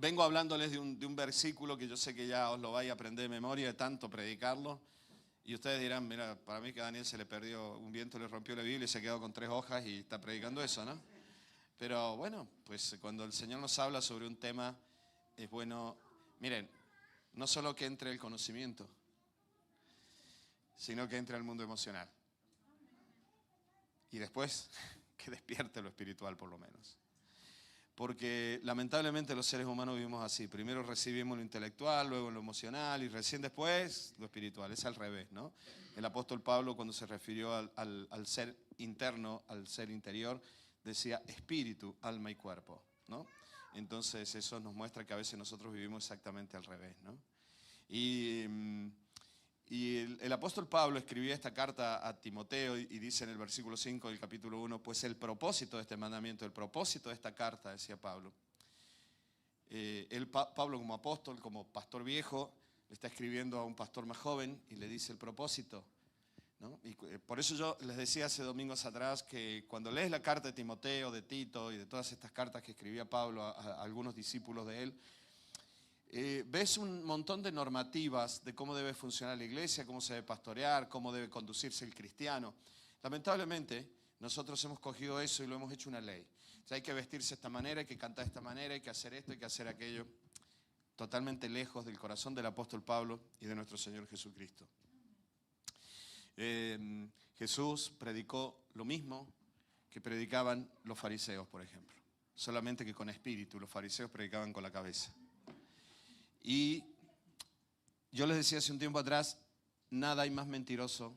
vengo hablándoles de un versículo que yo sé que ya os lo vais a aprender de memoria de tanto predicarlo. Y ustedes dirán, mira, para mí que a Daniel se le perdió, un viento le rompió la Biblia y se quedó con 3 hojas y está predicando eso, ¿no? Pero bueno, pues cuando el Señor nos habla sobre un tema, es bueno, miren, no solo que entre el conocimiento, sino que entre al mundo emocional. Y después que despierte lo espiritual por lo menos. Porque lamentablemente los seres humanos vivimos así. Primero recibimos lo intelectual, luego lo emocional y recién después lo espiritual. Es al revés, ¿no? El apóstol Pablo, cuando se refirió al ser interno, al ser interior, decía espíritu, alma y cuerpo, ¿no? Entonces eso nos muestra que a veces nosotros vivimos exactamente al revés, ¿no? Y el apóstol Pablo escribía esta carta a Timoteo y dice en el versículo 5 del capítulo 1, pues el propósito de este mandamiento, el propósito de esta carta, decía Pablo. Pablo como apóstol, como pastor viejo, le está escribiendo a un pastor más joven y le dice el propósito, ¿no? Y por eso yo les decía hace domingos atrás que cuando lees la carta de Timoteo, de Tito y de todas estas cartas que escribía Pablo a algunos discípulos de él, ves un montón de normativas de cómo debe funcionar la iglesia, cómo se debe pastorear, cómo debe conducirse el cristiano. Lamentablemente, nosotros hemos cogido eso y lo hemos hecho una ley. O sea, hay que vestirse de esta manera, hay que cantar de esta manera, hay que hacer esto, hay que hacer aquello. Totalmente lejos del corazón del apóstol Pablo y de nuestro Señor Jesucristo. Jesús predicó lo mismo que predicaban los fariseos, por ejemplo. Solamente que con espíritu, los fariseos predicaban con la cabeza. Y yo les decía hace un tiempo atrás, nada hay más mentiroso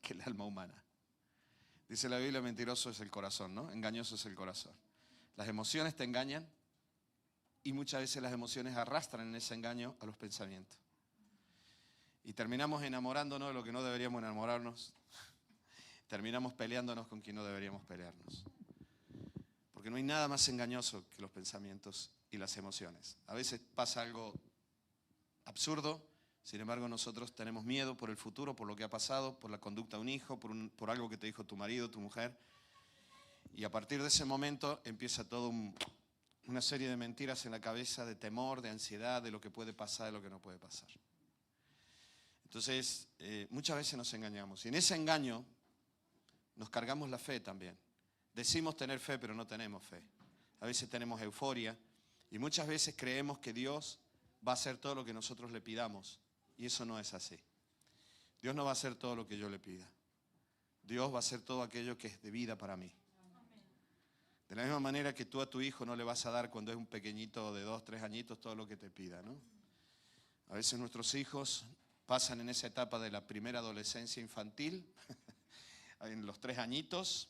que el alma humana. Dice la Biblia, mentiroso es el corazón, ¿no? Engañoso es el corazón. Las emociones te engañan y muchas veces las emociones arrastran en ese engaño a los pensamientos. Y terminamos enamorándonos de lo que no deberíamos enamorarnos. Terminamos peleándonos con quien no deberíamos pelearnos. Porque no hay nada más engañoso que los pensamientos y las emociones. A veces pasa algo absurdo, sin embargo nosotros tenemos miedo por el futuro, por lo que ha pasado, por la conducta de un hijo, por algo que te dijo tu marido, tu mujer. Y a partir de ese momento empieza todo una serie de mentiras en la cabeza, de temor, de ansiedad, de lo que puede pasar, de lo que no puede pasar. Entonces, muchas veces nos engañamos. Y en ese engaño nos cargamos la fe también. Decimos tener fe, pero no tenemos fe. A veces tenemos euforia. Y muchas veces creemos que Dios va a hacer todo lo que nosotros le pidamos. Y eso no es así. Dios no va a hacer todo lo que yo le pida. Dios va a hacer todo aquello que es de vida para mí. De la misma manera que tú a tu hijo no le vas a dar cuando es un pequeñito de 2, 3 añitos todo lo que te pida, ¿no? A veces nuestros hijos pasan en esa etapa de la primera adolescencia infantil, en los 3 añitos,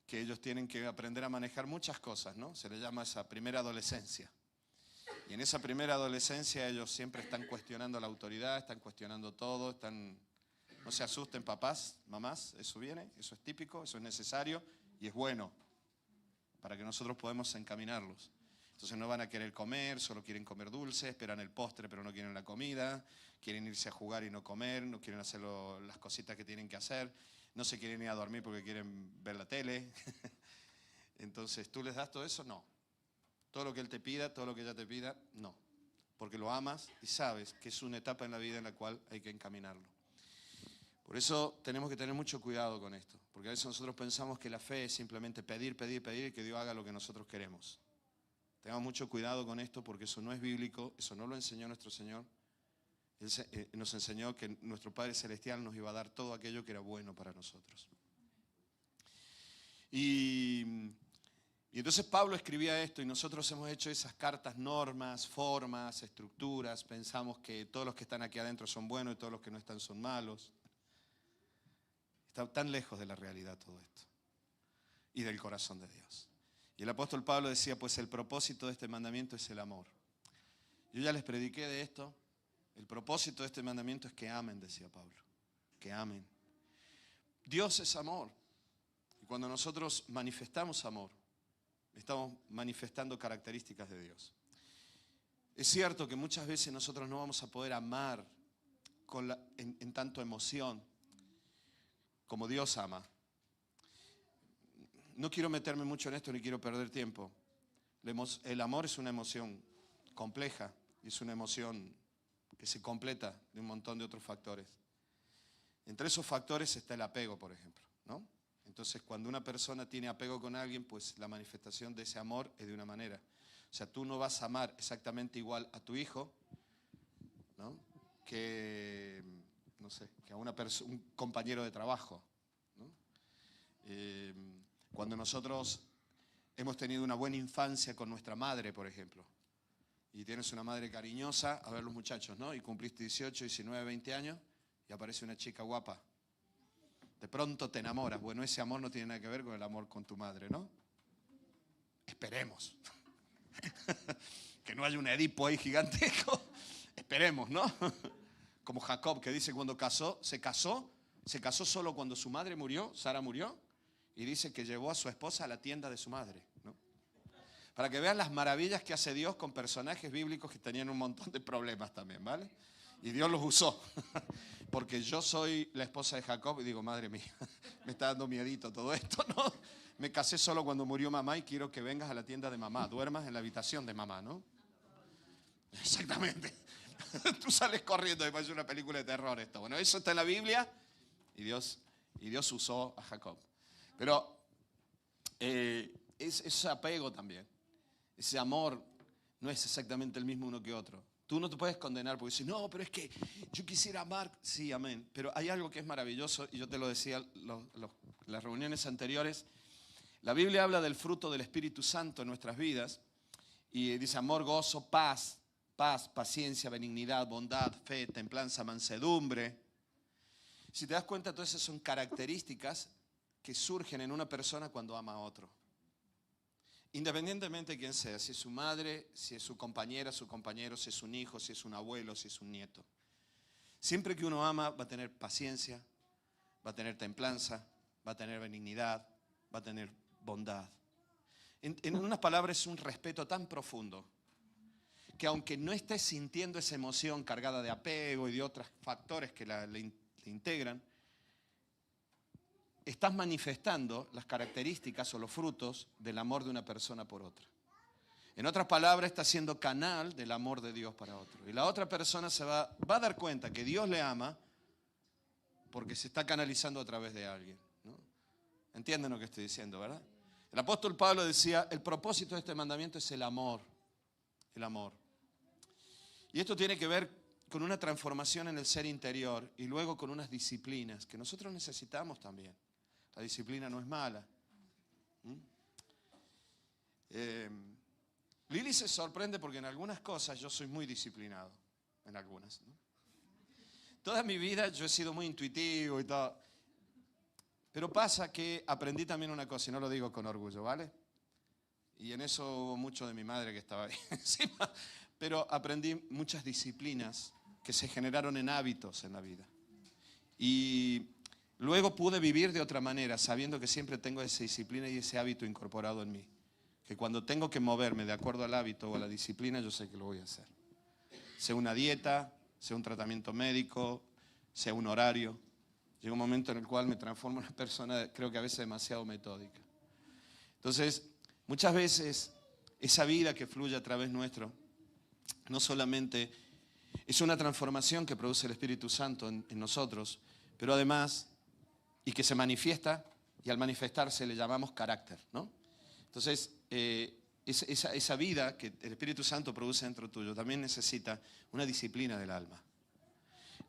que ellos tienen que aprender a manejar muchas cosas, ¿no? Se le llama esa primera adolescencia. Y en esa primera adolescencia ellos siempre están cuestionando la autoridad, están cuestionando todo, no se asusten papás, mamás, eso viene, eso es típico, eso es necesario y es bueno para que nosotros podamos encaminarlos. Entonces no van a querer comer, solo quieren comer dulce, esperan el postre pero no quieren la comida, quieren irse a jugar y no comer, no quieren hacer las cositas que tienen que hacer, no se quieren ir a dormir porque quieren ver la tele. Entonces, ¿tú les das todo eso? No. Todo lo que él te pida, todo lo que ella te pida, no. Porque lo amas y sabes que es una etapa en la vida en la cual hay que encaminarlo. Por eso tenemos que tener mucho cuidado con esto. Porque a veces nosotros pensamos que la fe es simplemente pedir, pedir, pedir y que Dios haga lo que nosotros queremos. Tengamos mucho cuidado con esto porque eso no es bíblico, eso no lo enseñó nuestro Señor. Él nos enseñó que nuestro Padre Celestial nos iba a dar todo aquello que era bueno para nosotros. Y entonces Pablo escribía esto y nosotros hemos hecho esas cartas, normas, formas, estructuras. Pensamos que todos los que están aquí adentro son buenos y todos los que no están son malos. Está tan lejos de la realidad todo esto y del corazón de Dios. Y el apóstol Pablo decía, pues el propósito de este mandamiento es el amor. Yo ya les prediqué de esto. El propósito de este mandamiento es que amen, decía Pablo. Que amen. Dios es amor. Y cuando nosotros manifestamos amor, estamos manifestando características de Dios. Es cierto que muchas veces nosotros no vamos a poder amar en tanto emoción como Dios ama. No quiero meterme mucho en esto ni quiero perder tiempo, El amor es una emoción compleja y es una emoción que se completa de un montón de otros factores. Entre esos factores está el apego, por ejemplo, ¿no? Entonces, cuando una persona tiene apego con alguien, pues la manifestación de ese amor es de una manera. O sea, tú no vas a amar exactamente igual a tu hijo, ¿no? Que, no sé, que a un compañero de trabajo, ¿no? Cuando nosotros hemos tenido una buena infancia con nuestra madre, por ejemplo, y tienes una madre cariñosa, a ver los muchachos, ¿no? Y cumpliste 18, 19, 20 años y aparece una chica guapa. De pronto te enamoras. Bueno, ese amor no tiene nada que ver con el amor con tu madre, ¿no? Esperemos. Que no haya un Edipo ahí gigantesco. Esperemos, ¿no? Como Jacob, que dice cuando se casó solo cuando su madre murió, Sara murió, y dice que llevó a su esposa a la tienda de su madre, ¿no? Para que vean las maravillas que hace Dios con personajes bíblicos que tenían un montón de problemas también, ¿vale? Y Dios los usó. Porque yo soy la esposa de Jacob y digo, madre mía, me está dando miedito todo esto, ¿no? Me casé solo cuando murió mamá y quiero que vengas a la tienda de mamá, duermas en la habitación de mamá, ¿no? Exactamente. Tú sales corriendo y parece una película de terror esto. Bueno, eso está en la Biblia y Dios usó a Jacob. Pero ese apego también, ese amor no es exactamente el mismo uno que otro. Tú no te puedes condenar porque dices, no, pero es que yo quisiera amar. Sí, amén. Pero hay algo que es maravilloso y yo te lo decía en las reuniones anteriores. La Biblia habla del fruto del Espíritu Santo en nuestras vidas y dice amor, gozo, paz, paciencia, benignidad, bondad, fe, templanza, mansedumbre. Si te das cuenta, todas esas son características que surgen en una persona cuando ama a otro. Independientemente de quién sea, si es su madre, si es su compañera, su compañero, si es un hijo, si es un abuelo, si es un nieto. Siempre que uno ama va a tener paciencia, va a tener templanza, va a tener benignidad, va a tener bondad. En unas palabras es un respeto tan profundo que aunque no estés sintiendo esa emoción cargada de apego y de otros factores que le integran, estás manifestando las características o los frutos del amor de una persona por otra. En otras palabras, estás siendo canal del amor de Dios para otro. Y la otra persona se va a dar cuenta que Dios le ama porque se está canalizando a través de alguien, ¿no? ¿Entienden lo que estoy diciendo, verdad? El apóstol Pablo decía, el propósito de este mandamiento es el amor. El amor. Y esto tiene que ver con una transformación en el ser interior y luego con unas disciplinas que nosotros necesitamos también. La disciplina no es mala. Lili se sorprende porque en algunas cosas yo soy muy disciplinado. En algunas, ¿no? Toda mi vida yo he sido muy intuitivo y todo. Pero pasa que aprendí también una cosa, y no lo digo con orgullo, ¿vale? Y en eso hubo mucho de mi madre que estaba ahí encima. Pero aprendí muchas disciplinas que se generaron en hábitos en la vida. Y luego pude vivir de otra manera, sabiendo que siempre tengo esa disciplina y ese hábito incorporado en mí. Que cuando tengo que moverme de acuerdo al hábito o a la disciplina, yo sé que lo voy a hacer. Sea una dieta, sea un tratamiento médico, sea un horario. Llega un momento en el cual me transformo en una persona, creo que a veces demasiado metódica. Entonces, muchas veces esa vida que fluye a través nuestro, no solamente es una transformación que produce el Espíritu Santo en nosotros, pero además, y que se manifiesta, y al manifestarse le llamamos carácter, ¿no? Entonces, esa vida que el Espíritu Santo produce dentro tuyo también necesita una disciplina del alma.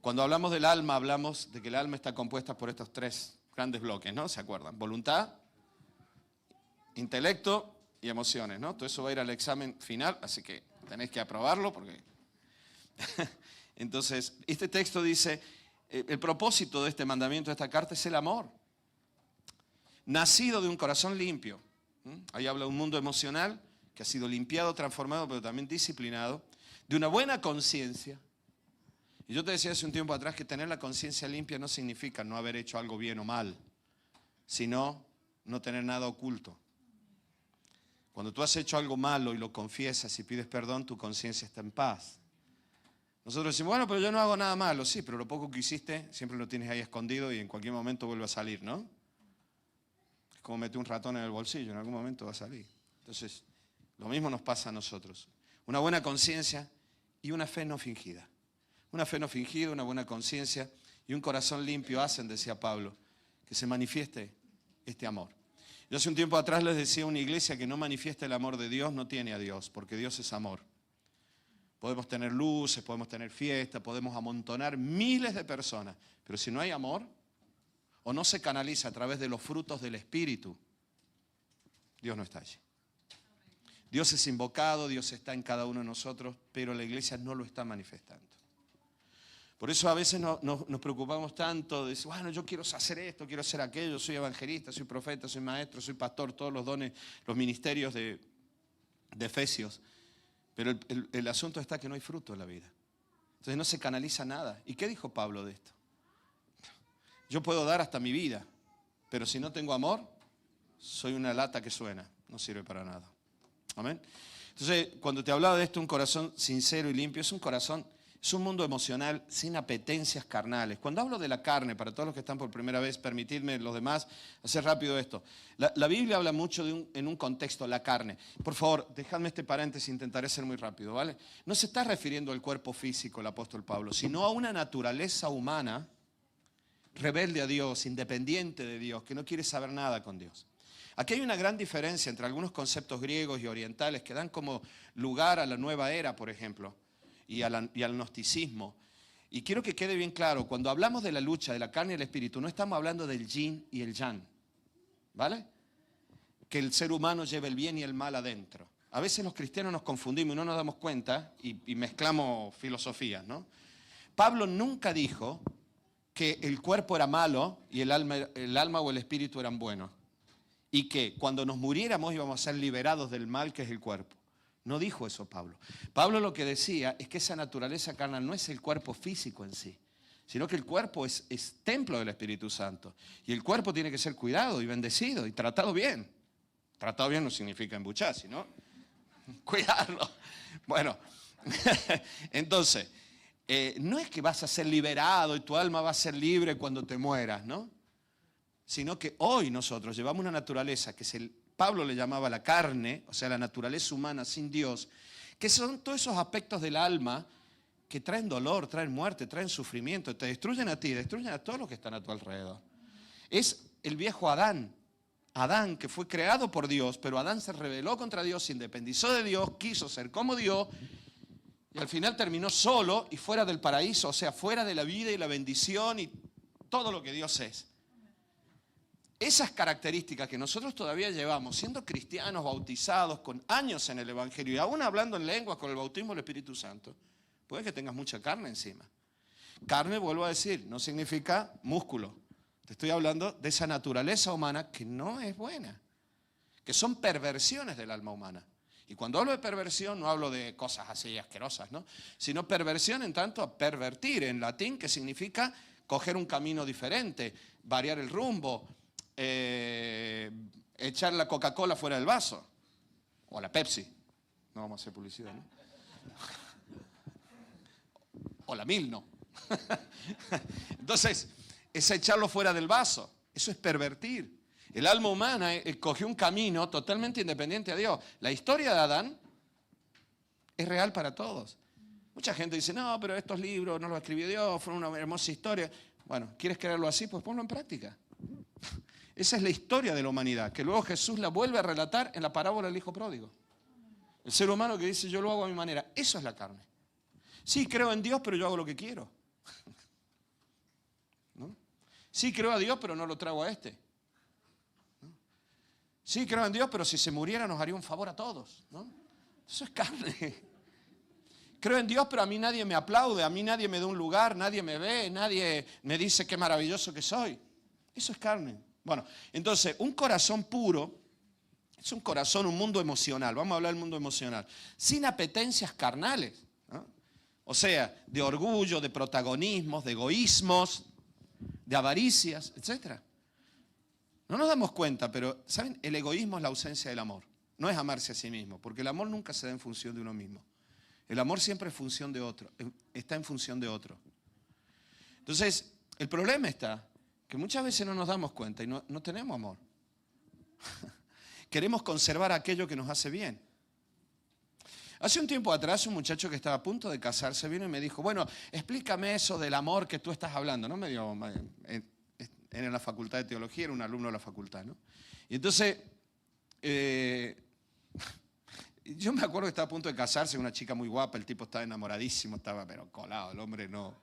Cuando hablamos del alma, hablamos de que el alma está compuesta por estos tres grandes bloques, ¿no? ¿Se acuerdan? Voluntad, intelecto y emociones, ¿no? Todo eso va a ir al examen final, así que tenéis que aprobarlo porque... Entonces, este texto dice, el propósito de este mandamiento, de esta carta, es el amor. Nacido de un corazón limpio. Ahí habla de un mundo emocional que ha sido limpiado, transformado, pero también disciplinado, de una buena conciencia. Y yo te decía hace un tiempo atrás que tener la conciencia limpia no significa no haber hecho algo bien o mal, sino no tener nada oculto. Cuando tú has hecho algo malo y lo confiesas y pides perdón, tu conciencia está en paz. Nosotros decimos, bueno, pero yo no hago nada malo. Sí, pero lo poco que hiciste siempre lo tienes ahí escondido y en cualquier momento vuelve a salir, ¿no? Es como meter un ratón en el bolsillo, en algún momento va a salir. Entonces, Lo mismo nos pasa a nosotros. Una buena conciencia y una fe no fingida. Una fe no fingida, una buena conciencia y un corazón limpio hacen, decía Pablo, que se manifieste este amor. Yo hace un tiempo atrás les decía, una iglesia que no manifiesta el amor de Dios no tiene a Dios, porque Dios es amor. Podemos tener luces, podemos tener fiestas, podemos amontonar miles de personas, pero si no hay amor o no se canaliza a través de los frutos del Espíritu, Dios no está allí. Dios es invocado, Dios está en cada uno de nosotros, pero la iglesia no lo está manifestando. Por eso a veces nos preocupamos tanto de decir, bueno, yo quiero hacer esto, quiero hacer aquello, soy evangelista, soy profeta, soy maestro, soy pastor, todos los dones, los ministerios de Efesios. Pero el asunto está que no hay fruto en la vida. Entonces no se canaliza nada. ¿Y qué dijo Pablo de esto? Yo puedo dar hasta mi vida, pero si no tengo amor, soy una lata que suena, no sirve para nada. Amén. Entonces, cuando te hablaba de esto, un corazón sincero y limpio, es un mundo emocional sin apetencias carnales. Cuando hablo de la carne, para todos los que están por primera vez, permitidme los demás hacer rápido esto. La Biblia habla mucho en un contexto, la carne. Por favor, dejadme este paréntesis, intentaré ser muy rápido, ¿vale? No se está refiriendo al cuerpo físico el apóstol Pablo, sino a una naturaleza humana rebelde a Dios, independiente de Dios, que no quiere saber nada con Dios. Aquí hay una gran diferencia entre algunos conceptos griegos y orientales que dan como lugar a la nueva era, por ejemplo, y al gnosticismo. Y quiero que quede bien claro, cuando hablamos de la lucha de la carne y el espíritu, no estamos hablando del yin y el yang, ¿vale? Que el ser humano lleve el bien y el mal adentro. A veces los cristianos nos confundimos y no nos damos cuenta y mezclamos filosofías, ¿no? Pablo nunca dijo que el cuerpo era malo y el alma o el espíritu eran buenos. Y que cuando nos muriéramos íbamos a ser liberados del mal que es el cuerpo. No dijo eso Pablo. Pablo lo que decía es que esa naturaleza carnal no es el cuerpo físico en sí, sino que el cuerpo es templo del Espíritu Santo. Y el cuerpo tiene que ser cuidado y bendecido y tratado bien. Tratado bien no significa embuchar, sino cuidarlo. Bueno, entonces, no es que vas a ser liberado y tu alma va a ser libre cuando te mueras, ¿no? Sino que hoy nosotros llevamos una naturaleza que Pablo le llamaba la carne, o sea, la naturaleza humana sin Dios, que son todos esos aspectos del alma que traen dolor, traen muerte, traen sufrimiento, te destruyen a ti, destruyen a todos los que están a tu alrededor. Es el viejo Adán, que fue creado por Dios, pero Adán se rebeló contra Dios, se independizó de Dios, quiso ser como Dios, y al final terminó solo y fuera del paraíso, o sea, fuera de la vida y la bendición y todo lo que Dios es. Esas características que nosotros todavía llevamos, siendo cristianos, bautizados, con años en el Evangelio y aún hablando en lenguas con el bautismo del Espíritu Santo, puede que tengas mucha carne encima. Carne, vuelvo a decir, no significa músculo. Te estoy hablando de esa naturaleza humana que no es buena, que son perversiones del alma humana. Y cuando hablo de perversión no hablo de cosas así asquerosas, ¿no? Sino perversión en tanto a pervertir, en latín, que significa coger un camino diferente, variar el rumbo, echar la Coca-Cola fuera del vaso, o la Pepsi, no vamos a hacer publicidad, ¿no? O la Milno. Entonces, es echarlo fuera del vaso, eso es pervertir. El alma humana cogió un camino totalmente independiente a Dios. La historia de Adán es real para todos. Mucha gente dice, no, pero estos libros no los escribió Dios, fueron una hermosa historia. Bueno, ¿quieres creerlo así? Pues ponlo en práctica. Esa es la historia de la humanidad, que luego Jesús la vuelve a relatar en la parábola del hijo pródigo. El ser humano que dice, yo lo hago a mi manera. Eso es la carne. Sí, creo en Dios, pero yo hago lo que quiero. ¿No? Sí, creo a Dios, pero no lo trago a este. ¿No? Sí, creo en Dios, pero si se muriera nos haría un favor a todos. ¿No? Eso es carne. Creo en Dios, pero a mí nadie me aplaude, a mí nadie me da un lugar, nadie me ve, nadie me dice qué maravilloso que soy. Eso es carne. Bueno, entonces, un corazón puro es un corazón, un mundo emocional. Vamos a hablar del mundo emocional. Sin apetencias carnales, ¿no? O sea, de orgullo, de protagonismos, de egoísmos, de avaricias, etc. No nos damos cuenta, pero, ¿saben? El egoísmo es la ausencia del amor. No es amarse a sí mismo, porque el amor nunca se da en función de uno mismo. El amor siempre es función de otro, está en función de otro. Entonces, el problema está que muchas veces no nos damos cuenta y no tenemos amor. Queremos conservar aquello que nos hace bien. Hace un tiempo atrás un muchacho que estaba a punto de casarse vino y me dijo, bueno, explícame eso del amor que tú estás hablando, ¿no? En la facultad de teología, era un alumno de la facultad, ¿no? Y entonces, yo me acuerdo que estaba a punto de casarse, una chica muy guapa, el tipo estaba enamoradísimo, estaba pero colado, el hombre no.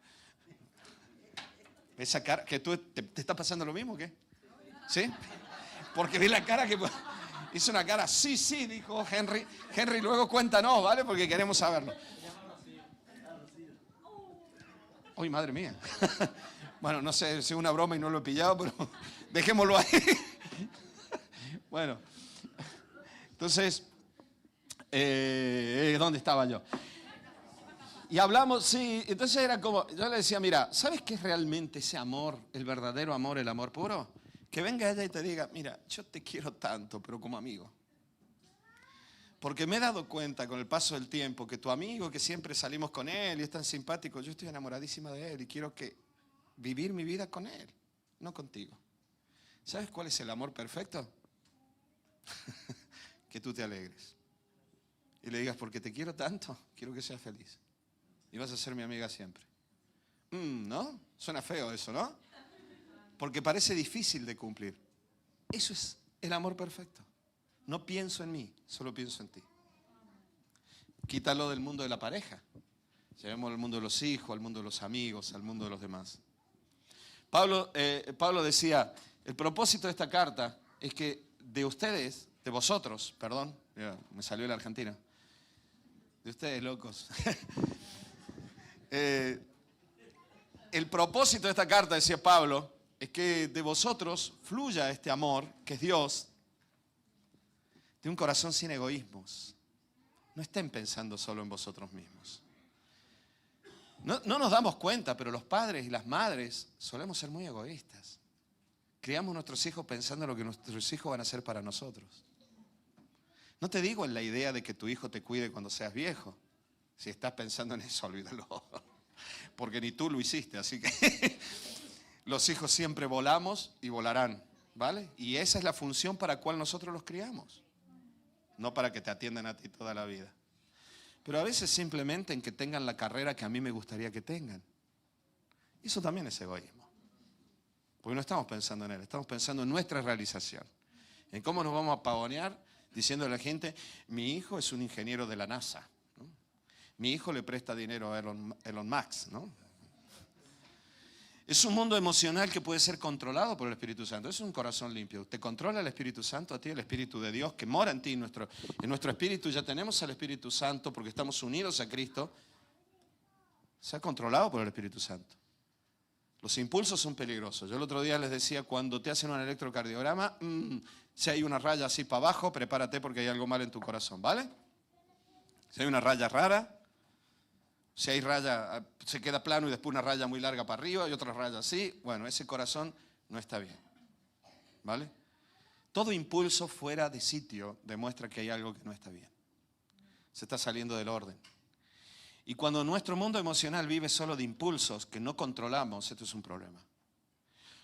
Esa cara, que tú te está pasando lo mismo, ¿qué? ¿Sí? Porque vi la cara que hizo una cara, sí, dijo Henry. Henry, luego cuéntanos, ¿vale? Porque queremos saberlo. ¡Uy, madre mía! Bueno, no sé, es una broma y no lo he pillado, pero dejémoslo ahí. Bueno, entonces, ¿dónde estaba yo? Y hablamos, sí, entonces era como, yo le decía, mira, ¿sabes qué es realmente ese amor, el verdadero amor, el amor puro? Que venga ella y te diga, mira, yo te quiero tanto, pero como amigo. Porque me he dado cuenta con el paso del tiempo que tu amigo, que siempre salimos con él y es tan simpático, yo estoy enamoradísima de él y quiero vivir mi vida con él, no contigo. ¿Sabes cuál es el amor perfecto? Que tú te alegres. Y le digas, porque te quiero tanto, quiero que seas feliz. Y vas a ser mi amiga siempre. ¿No? Suena feo eso, ¿no? Porque parece difícil de cumplir. Eso es el amor perfecto. No pienso en mí, solo pienso en ti. Quítalo del mundo de la pareja. Llevemos al mundo de los hijos, al mundo de los amigos, al mundo de los demás. Pablo decía, el propósito de esta carta es que de ustedes, de vosotros, perdón, mira, me salió la Argentina. De ustedes, locos. El propósito de esta carta, decía Pablo, es que de vosotros fluya este amor, que es Dios, de un corazón sin egoísmos. No estén pensando solo en vosotros mismos. No nos damos cuenta, pero los padres y las madres solemos ser muy egoístas. Criamos a nuestros hijos pensando en lo que nuestros hijos van a hacer para nosotros. No te digo en la idea de que tu hijo te cuide cuando seas viejo. Si estás pensando en eso, olvídalo. Porque ni tú lo hiciste, así que los hijos siempre volamos y volarán, ¿vale? Y esa es la función para la cual nosotros los criamos. No para que te atiendan a ti toda la vida. Pero a veces simplemente en que tengan la carrera que a mí me gustaría que tengan. Eso también es egoísmo. Porque no estamos pensando en él, estamos pensando en nuestra realización. En cómo nos vamos a pavonear diciendo a la gente, mi hijo es un ingeniero de la NASA, ¿no? Mi hijo le presta dinero a Elon Musk, ¿no? Es un mundo emocional que puede ser controlado por el Espíritu Santo. Es un corazón limpio. ¿Te controla el Espíritu Santo a ti, el Espíritu de Dios que mora en ti? En nuestro espíritu ya tenemos al Espíritu Santo porque estamos unidos a Cristo. Se ha controlado por el Espíritu Santo. Los impulsos son peligrosos. Yo el otro día les decía, cuando te hacen un electrocardiograma, si hay una raya así para abajo, prepárate porque hay algo mal en tu corazón, ¿vale? Si hay una raya rara, si hay raya, se queda plano y después una raya muy larga para arriba y otra raya así, bueno, ese corazón no está bien, ¿vale? Todo impulso fuera de sitio demuestra que hay algo que no está bien. Se está saliendo del orden. Y cuando nuestro mundo emocional vive solo de impulsos que no controlamos, esto es un problema.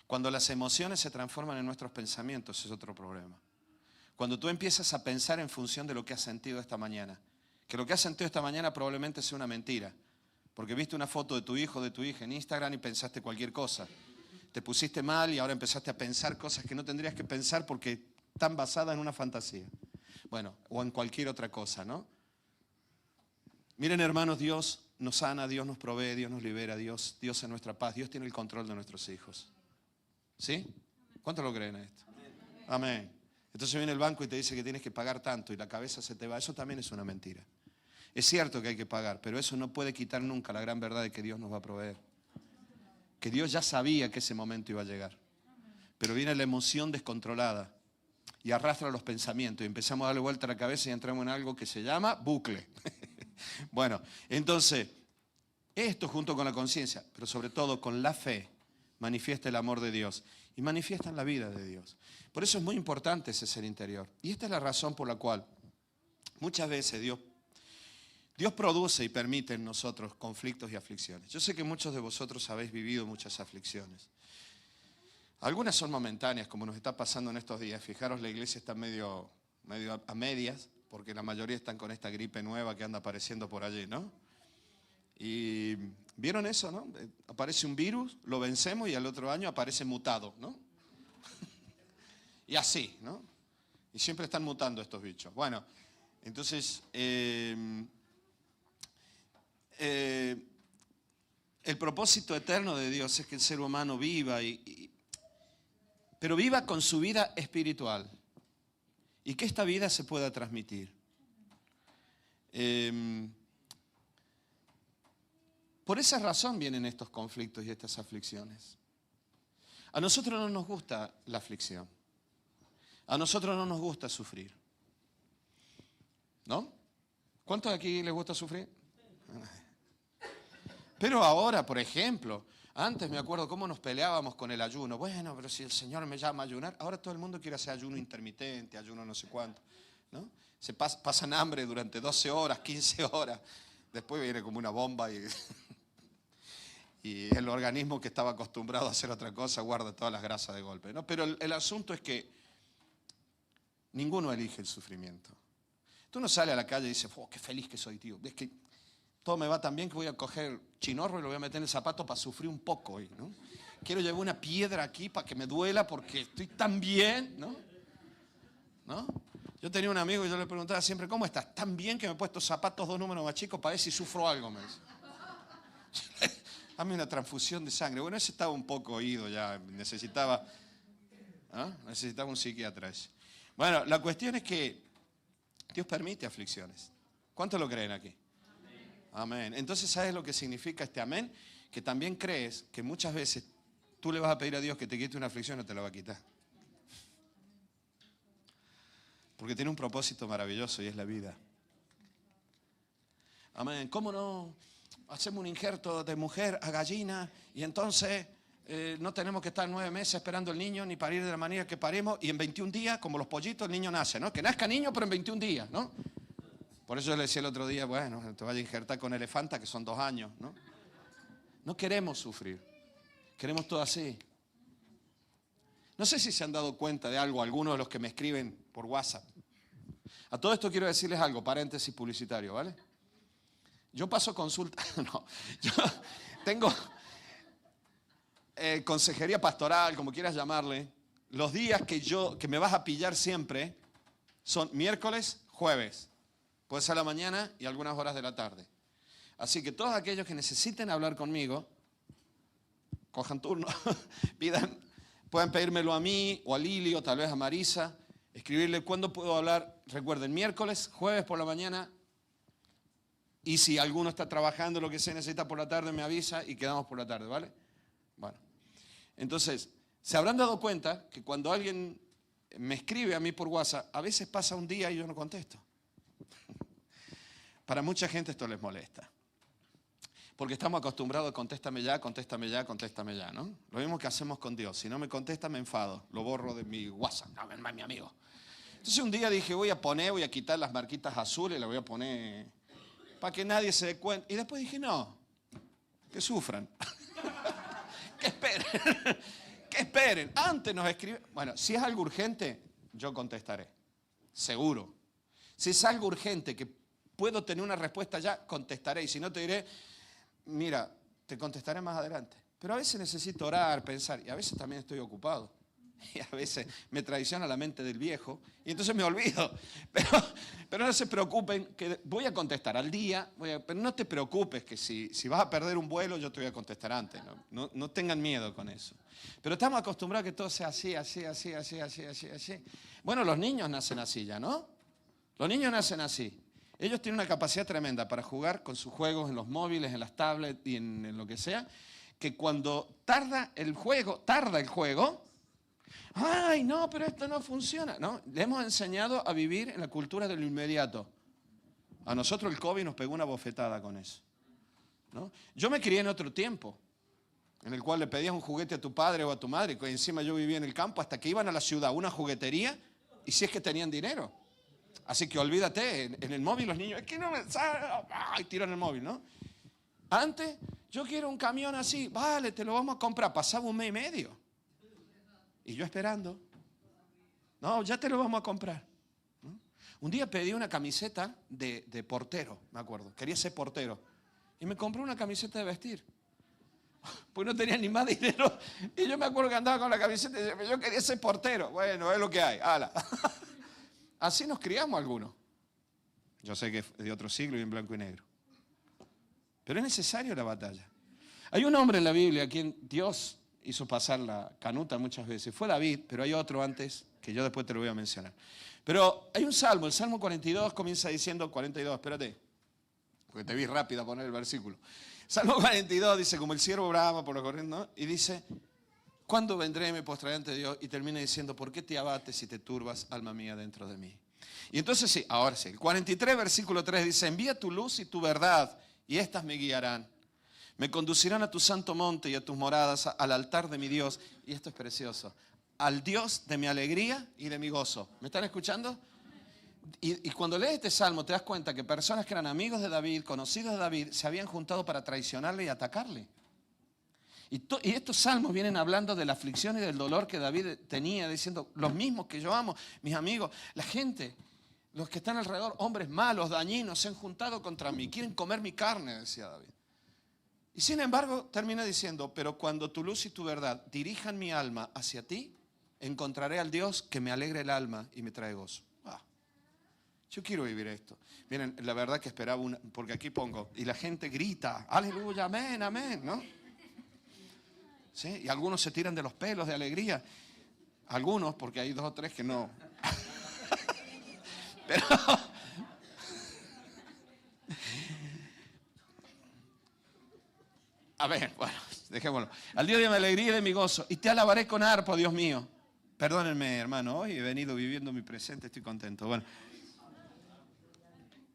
Cuando las emociones se transforman en nuestros pensamientos, es otro problema. Cuando tú empiezas a pensar en función de lo que has sentido esta mañana, que lo que has sentido esta mañana probablemente sea una mentira, porque viste una foto de tu hijo o de tu hija en Instagram y pensaste cualquier cosa. Te pusiste mal y ahora empezaste a pensar cosas que no tendrías que pensar porque están basadas en una fantasía. Bueno, o en cualquier otra cosa, ¿no? Miren, hermanos, Dios nos sana, Dios nos provee, Dios nos libera, Dios es nuestra paz, Dios tiene el control de nuestros hijos. ¿Sí? ¿Cuántos lo creen a esto? Amén. Entonces viene el banco y te dice que tienes que pagar tanto y la cabeza se te va. Eso también es una mentira. Es cierto que hay que pagar, pero eso no puede quitar nunca la gran verdad de que Dios nos va a proveer. Que Dios ya sabía que ese momento iba a llegar. Pero viene la emoción descontrolada y arrastra los pensamientos y empezamos a darle vuelta a la cabeza y entramos en algo que se llama bucle. Bueno, entonces, esto junto con la conciencia, pero sobre todo con la fe, manifiesta el amor de Dios y manifiesta la vida de Dios. Por eso es muy importante ese ser interior. Y esta es la razón por la cual muchas veces Dios produce y permite en nosotros conflictos y aflicciones. Yo sé que muchos de vosotros habéis vivido muchas aflicciones. Algunas son momentáneas, como nos está pasando en estos días. Fijaros, la iglesia está medio a medias porque la mayoría están con esta gripe nueva que anda apareciendo por allí, ¿no? Y ¿vieron eso, no? Aparece un virus, lo vencemos y al otro año aparece mutado, ¿no? Y así, ¿no? Y siempre están mutando estos bichos. Bueno, entonces, el propósito eterno de Dios es que el ser humano viva, pero viva con su vida espiritual y que esta vida se pueda transmitir. Por esa razón vienen estos conflictos y estas aflicciones. A nosotros no nos gusta la aflicción. A nosotros no nos gusta sufrir. ¿No? ¿Cuántos de aquí les gusta sufrir? Pero ahora, por ejemplo, antes me acuerdo cómo nos peleábamos con el ayuno. Bueno, pero si el Señor me llama a ayunar, ahora todo el mundo quiere hacer ayuno intermitente, ayuno no sé cuánto, ¿no? Se pasan hambre durante 12 horas, 15 horas. Después viene como una bomba y el organismo que estaba acostumbrado a hacer otra cosa guarda todas las grasas de golpe, ¿no? Pero el asunto es que ninguno elige el sufrimiento. Tú no sales a la calle y dices, oh, qué feliz que soy, tío. Es que todo me va tan bien que voy a coger chinorro y lo voy a meter en el zapato para sufrir un poco hoy, ¿no? Quiero llevar una piedra aquí para que me duela porque estoy tan bien, ¿no? ¿No? Yo tenía un amigo y yo le preguntaba siempre, ¿cómo estás? Tan bien que me he puesto zapatos 2 números más chicos para ver si sufro algo, me dice. Hazme una transfusión de sangre. Bueno, ese estaba un poco oído ya, necesitaba un psiquiatra ese. Bueno, la cuestión es que Dios permite aflicciones. ¿Cuántos lo creen aquí? Amén. Entonces, ¿sabes lo que significa este amén? Que también crees que muchas veces tú le vas a pedir a Dios que te quite una aflicción y no te la va a quitar. Porque tiene un propósito maravilloso y es la vida. Amén. ¿Cómo no hacemos un injerto de mujer a gallina y entonces no tenemos que estar 9 meses esperando el niño ni parir de la manera que paremos y en 21 días, como los pollitos, el niño nace, ¿no? Que nazca niño, pero en 21 días, ¿no? Por eso yo le decía el otro día, bueno, te vaya a injertar con elefanta, que son 2 años, ¿no? No queremos sufrir, queremos todo así. No sé si se han dado cuenta de algo, algunos de los que me escriben por WhatsApp. A todo esto quiero decirles algo, paréntesis publicitario, ¿vale? Yo paso consulta, no, yo tengo consejería pastoral, como quieras llamarle. Los días que me vas a pillar siempre son miércoles, jueves. Puede ser a la mañana y algunas horas de la tarde. Así que todos aquellos que necesiten hablar conmigo, cojan turno, pueden pedírmelo a mí o a Lili o tal vez a Marisa, escribirle cuándo puedo hablar. Recuerden, miércoles, jueves por la mañana, y si alguno está trabajando, lo que se necesita por la tarde, me avisa y quedamos por la tarde, ¿vale? Bueno, entonces, se habrán dado cuenta que cuando alguien me escribe a mí por WhatsApp, a veces pasa un día y yo no contesto. Para mucha gente esto les molesta. Porque estamos acostumbrados a contéstame ya, contéstame ya, contéstame ya, ¿no? Lo mismo que hacemos con Dios. Si no me contesta, me enfado. Lo borro de mi WhatsApp. No, es mi amigo. Entonces un día dije, voy a quitar las marquitas azules y las voy a poner para que nadie se dé cuenta. Y después dije, no, que sufran. Que esperen. Que esperen. Antes nos escriben. Bueno, si es algo urgente, yo contestaré. Seguro. Si es algo urgente que puedo tener una respuesta ya, contestaré. Y si no, te diré, mira, te contestaré más adelante. Pero a veces necesito orar, pensar. Y a veces también estoy ocupado. Y a veces me traiciona la mente del viejo. Y entonces me olvido. Pero no se preocupen, que voy a contestar al día. Pero no te preocupes, que si vas a perder un vuelo, yo te voy a contestar antes. No tengan miedo con eso. Pero estamos acostumbrados a que todo sea así. Bueno, los niños nacen así ya, ¿no? Los niños nacen así. Ellos tienen una capacidad tremenda para jugar con sus juegos en los móviles, en las tablets y en lo que sea, que cuando tarda el juego, ¡ay, no, pero esto no funciona! ¿No? Le hemos enseñado a vivir en la cultura de lo inmediato. A nosotros el COVID nos pegó una bofetada con eso, ¿no? Yo me crié en otro tiempo, en el cual le pedías un juguete a tu padre o a tu madre, que encima yo vivía en el campo, hasta que iban a la ciudad a una juguetería, y si es que tenían dinero. Así que olvídate, en el móvil los niños, es que no me sale, ¡ay! Tiran el móvil, ¿no? Antes, yo quiero un camión así, vale, te lo vamos a comprar. Pasaba 1 mes y medio. Y yo esperando. No, ya te lo vamos a comprar, ¿no? Un día pedí una camiseta de portero, me acuerdo. Quería ser portero. Y me compré una camiseta de vestir. Pues no tenía ni más dinero. Y yo me acuerdo que andaba con la camiseta y decía, yo quería ser portero. Bueno, es lo que hay. ¡Hala! Así nos criamos algunos. Yo sé que es de otro siglo y en blanco y negro. Pero es necesario la batalla. Hay un hombre en la Biblia a quien Dios hizo pasar la canuta muchas veces. Fue David, pero hay otro antes que yo después te lo voy a mencionar. Pero hay un salmo, el Salmo 42 comienza diciendo, 42, espérate, porque te vi rápido a poner el versículo. Salmo 42 dice, como el ciervo brama por los corrientes, ¿no? Y dice, ¿cuándo vendré y me postraré ante Dios? Y termina diciendo, ¿por qué te abates y te turbas, alma mía, dentro de mí? Y entonces sí, ahora sí, el 43 versículo 3 dice, envía tu luz y tu verdad, y estas me guiarán. Me conducirán a tu santo monte y a tus moradas, al altar de mi Dios. Y esto es precioso. Al Dios de mi alegría y de mi gozo. ¿Me están escuchando? Y cuando lees este salmo te das cuenta que personas que eran amigos de David, conocidos de David, se habían juntado para traicionarle y atacarle. Y estos salmos vienen hablando de la aflicción y del dolor que David tenía, diciendo, los mismos que yo amo, mis amigos, la gente, los que están alrededor, hombres malos, dañinos, se han juntado contra mí, quieren comer mi carne, decía David. Y sin embargo, termina diciendo, pero cuando tu luz y tu verdad dirijan mi alma hacia ti, encontraré al Dios que me alegre el alma y me trae gozo. Yo quiero vivir esto. Miren, la verdad que esperaba una, porque aquí pongo, y la gente grita, aleluya, amén, amén, ¿no? ¿Sí? Y algunos se tiran de los pelos de alegría. Algunos, porque hay 2 o 3 que no. Pero... A ver, bueno, dejémoslo. Al Dios de mi alegría y de mi gozo. Y te alabaré con arpa, Dios mío. Perdónenme, hermano, hoy he venido viviendo mi presente, estoy contento. Bueno.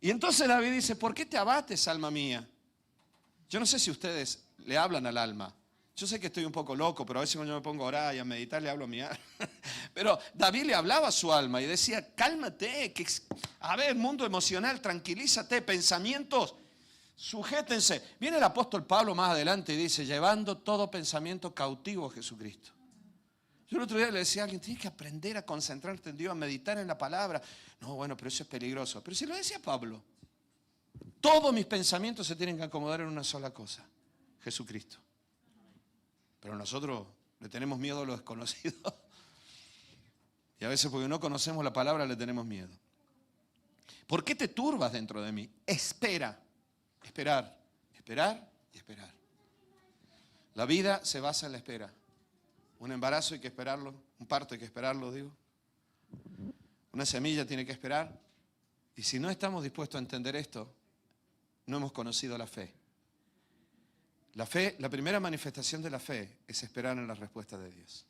Y entonces David dice, ¿por qué te abates, alma mía? Yo no sé si ustedes le hablan al alma. Yo sé que estoy un poco loco, pero a veces cuando yo me pongo a orar y a meditar le hablo a mi alma. Pero David le hablaba a su alma y decía, cálmate, a ver, mundo emocional, tranquilízate, pensamientos, sujétense. Viene el apóstol Pablo más adelante y dice, llevando todo pensamiento cautivo a Jesucristo. Yo el otro día le decía a alguien, tienes que aprender a concentrarte en Dios, a meditar en la palabra. No, bueno, pero eso es peligroso. Pero si lo decía Pablo, todos mis pensamientos se tienen que acomodar en una sola cosa, Jesucristo. Pero nosotros le tenemos miedo a lo desconocido. Y a veces porque no conocemos la palabra le tenemos miedo. ¿Por qué te turbas dentro de mí? Espera, esperar, esperar y esperar. La vida se basa en la espera. Un embarazo hay que esperarlo, un parto hay que esperarlo, digo. Una semilla tiene que esperar. Y si no estamos dispuestos a entender esto, no hemos conocido la fe. La fe, la primera manifestación de la fe es esperar en la respuesta de Dios.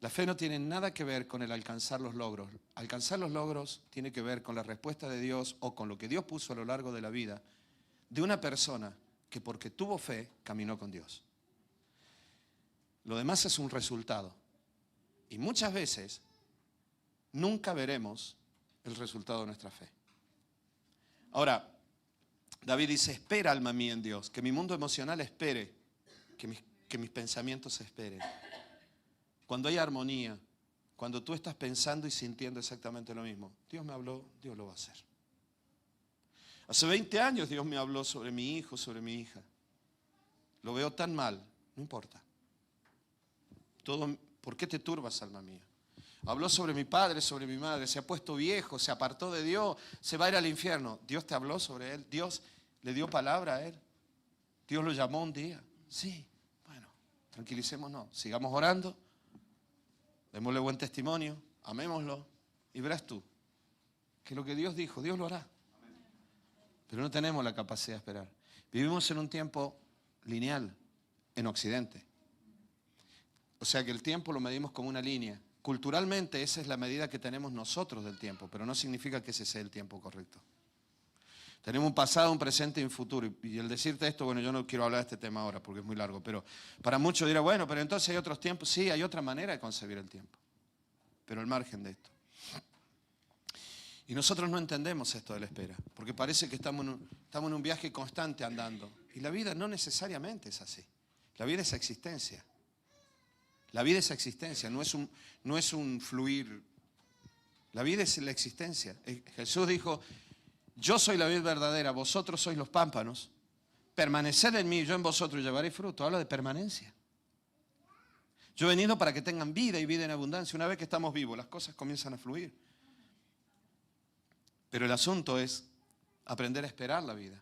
La fe no tiene nada que ver con el alcanzar los logros. Alcanzar los logros tiene que ver con la respuesta de Dios o con lo que Dios puso a lo largo de la vida de una persona que porque tuvo fe caminó con Dios. Lo demás es un resultado. Y muchas veces nunca veremos el resultado de nuestra fe. Ahora, David dice, espera alma mía en Dios, que mi mundo emocional espere, que mis pensamientos esperen. Cuando hay armonía, cuando tú estás pensando y sintiendo exactamente lo mismo, Dios me habló, Dios lo va a hacer. Hace 20 años Dios me habló sobre mi hijo, sobre mi hija. Lo veo tan mal, no importa. ¿Por qué te turbas, alma mía? Habló sobre mi padre, sobre mi madre, se ha puesto viejo, se apartó de Dios, se va a ir al infierno. Dios te habló sobre él, Dios le dio palabra a él. Dios lo llamó un día. Sí, bueno, tranquilicémonos, sigamos orando, démosle buen testimonio, amémoslo y verás tú que lo que Dios dijo, Dios lo hará. Pero no tenemos la capacidad de esperar. Vivimos en un tiempo lineal en Occidente. O sea que el tiempo lo medimos como una línea. Culturalmente esa es la medida que tenemos nosotros del tiempo, pero no significa que ese sea el tiempo correcto. Tenemos un pasado, un presente y un futuro. Y el decirte esto, bueno, yo no quiero hablar de este tema ahora porque es muy largo, pero para muchos dirá, bueno, pero entonces hay otros tiempos. Sí, hay otra manera de concebir el tiempo, pero al margen de esto. Y nosotros no entendemos esto de la espera, porque parece que estamos en un viaje constante andando. Y la vida no necesariamente es así. La vida es existencia. La vida es existencia, no es un fluir La vida es la existencia. Jesús dijo, yo soy la vid verdadera, vosotros sois los pámpanos. Permaneced en mí, yo en vosotros llevaré fruto. Habla de permanencia. Yo he venido para que tengan vida y vida en abundancia. Una vez que estamos vivos, las cosas comienzan a fluir. Pero el asunto es aprender a esperar la vida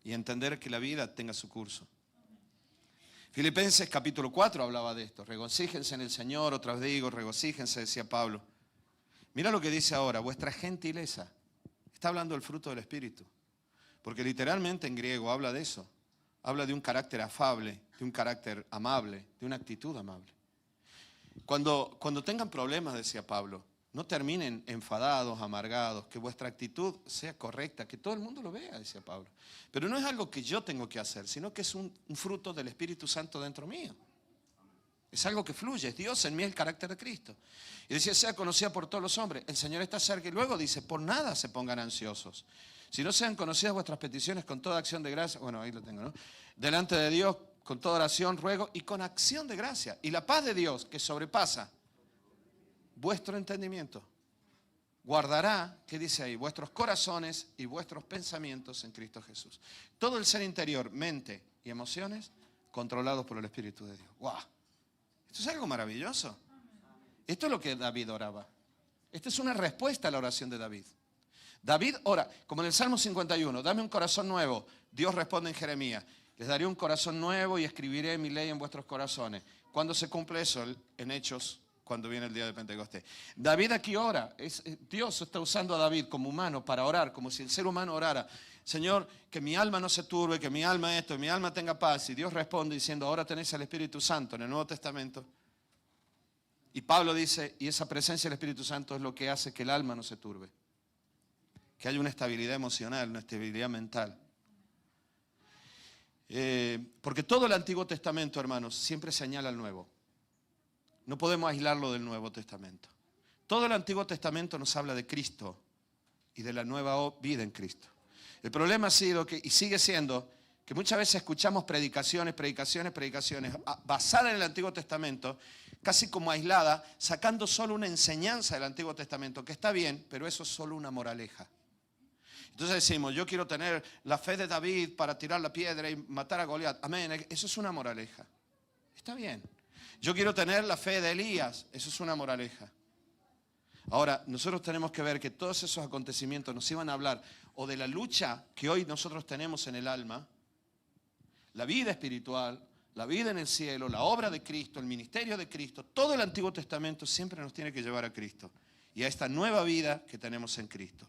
y entender que la vida tenga su curso. Filipenses capítulo 4 hablaba de esto. Regocíjense en el Señor, otra vez digo, regocíjense, decía Pablo. Mira lo que dice ahora, vuestra gentileza. Está hablando del fruto del Espíritu. Porque literalmente en griego habla de eso. Habla de un carácter afable, de un carácter amable, de una actitud amable. Cuando tengan problemas, decía Pablo, no terminen enfadados, amargados, que vuestra actitud sea correcta, que todo el mundo lo vea, decía Pablo. Pero no es algo que yo tengo que hacer, sino que es un fruto del Espíritu Santo dentro mío. Es algo que fluye, es Dios en mí, el carácter de Cristo. Y decía, sea conocida por todos los hombres. El Señor está cerca y luego dice, por nada se pongan ansiosos. Si no sean conocidas vuestras peticiones con toda acción de gracia, bueno, ahí lo tengo, ¿no? Delante de Dios, con toda oración, ruego y con acción de gracia. Y la paz de Dios, que sobrepasa vuestro entendimiento, guardará, ¿qué dice ahí? Vuestros corazones y vuestros pensamientos en Cristo Jesús. Todo el ser interior, mente y emociones, controlados por el Espíritu de Dios. ¡Wow! Esto es algo maravilloso. Esto es lo que David oraba. Esta es una respuesta a la oración de David. David ora, como en el Salmo 51, dame un corazón nuevo. Dios responde en Jeremías, les daré un corazón nuevo y escribiré mi ley en vuestros corazones. ¿Cuándo se cumple eso? En Hechos, cuando viene el día de Pentecostés. David aquí ora. Dios está usando a David como humano para orar, como si el ser humano orara. Señor, que mi alma no se turbe, que mi alma esto, que mi alma tenga paz. Y Dios responde diciendo, ahora tenéis al Espíritu Santo en el Nuevo Testamento. Y Pablo dice, y esa presencia del Espíritu Santo es lo que hace que el alma no se turbe. Que haya una estabilidad emocional, una estabilidad mental. Porque todo el Antiguo Testamento, hermanos, siempre señala al Nuevo. No podemos aislarlo del Nuevo Testamento. Todo el Antiguo Testamento nos habla de Cristo y de la nueva vida en Cristo. El problema ha sido y sigue siendo que muchas veces escuchamos predicaciones basadas en el Antiguo Testamento, casi como aislada, sacando solo una enseñanza del Antiguo Testamento, que está bien, pero eso es solo una moraleja. Entonces decimos, yo quiero tener la fe de David para tirar la piedra y matar a Goliat. Amén, eso es una moraleja. Está bien. Yo quiero tener la fe de Elías. Eso es una moraleja. Ahora, nosotros tenemos que ver que todos esos acontecimientos nos iban a hablar o de la lucha que hoy nosotros tenemos en el alma, la vida espiritual, la vida en el cielo, la obra de Cristo, el ministerio de Cristo. Todo el Antiguo Testamento siempre nos tiene que llevar a Cristo y a esta nueva vida que tenemos en Cristo.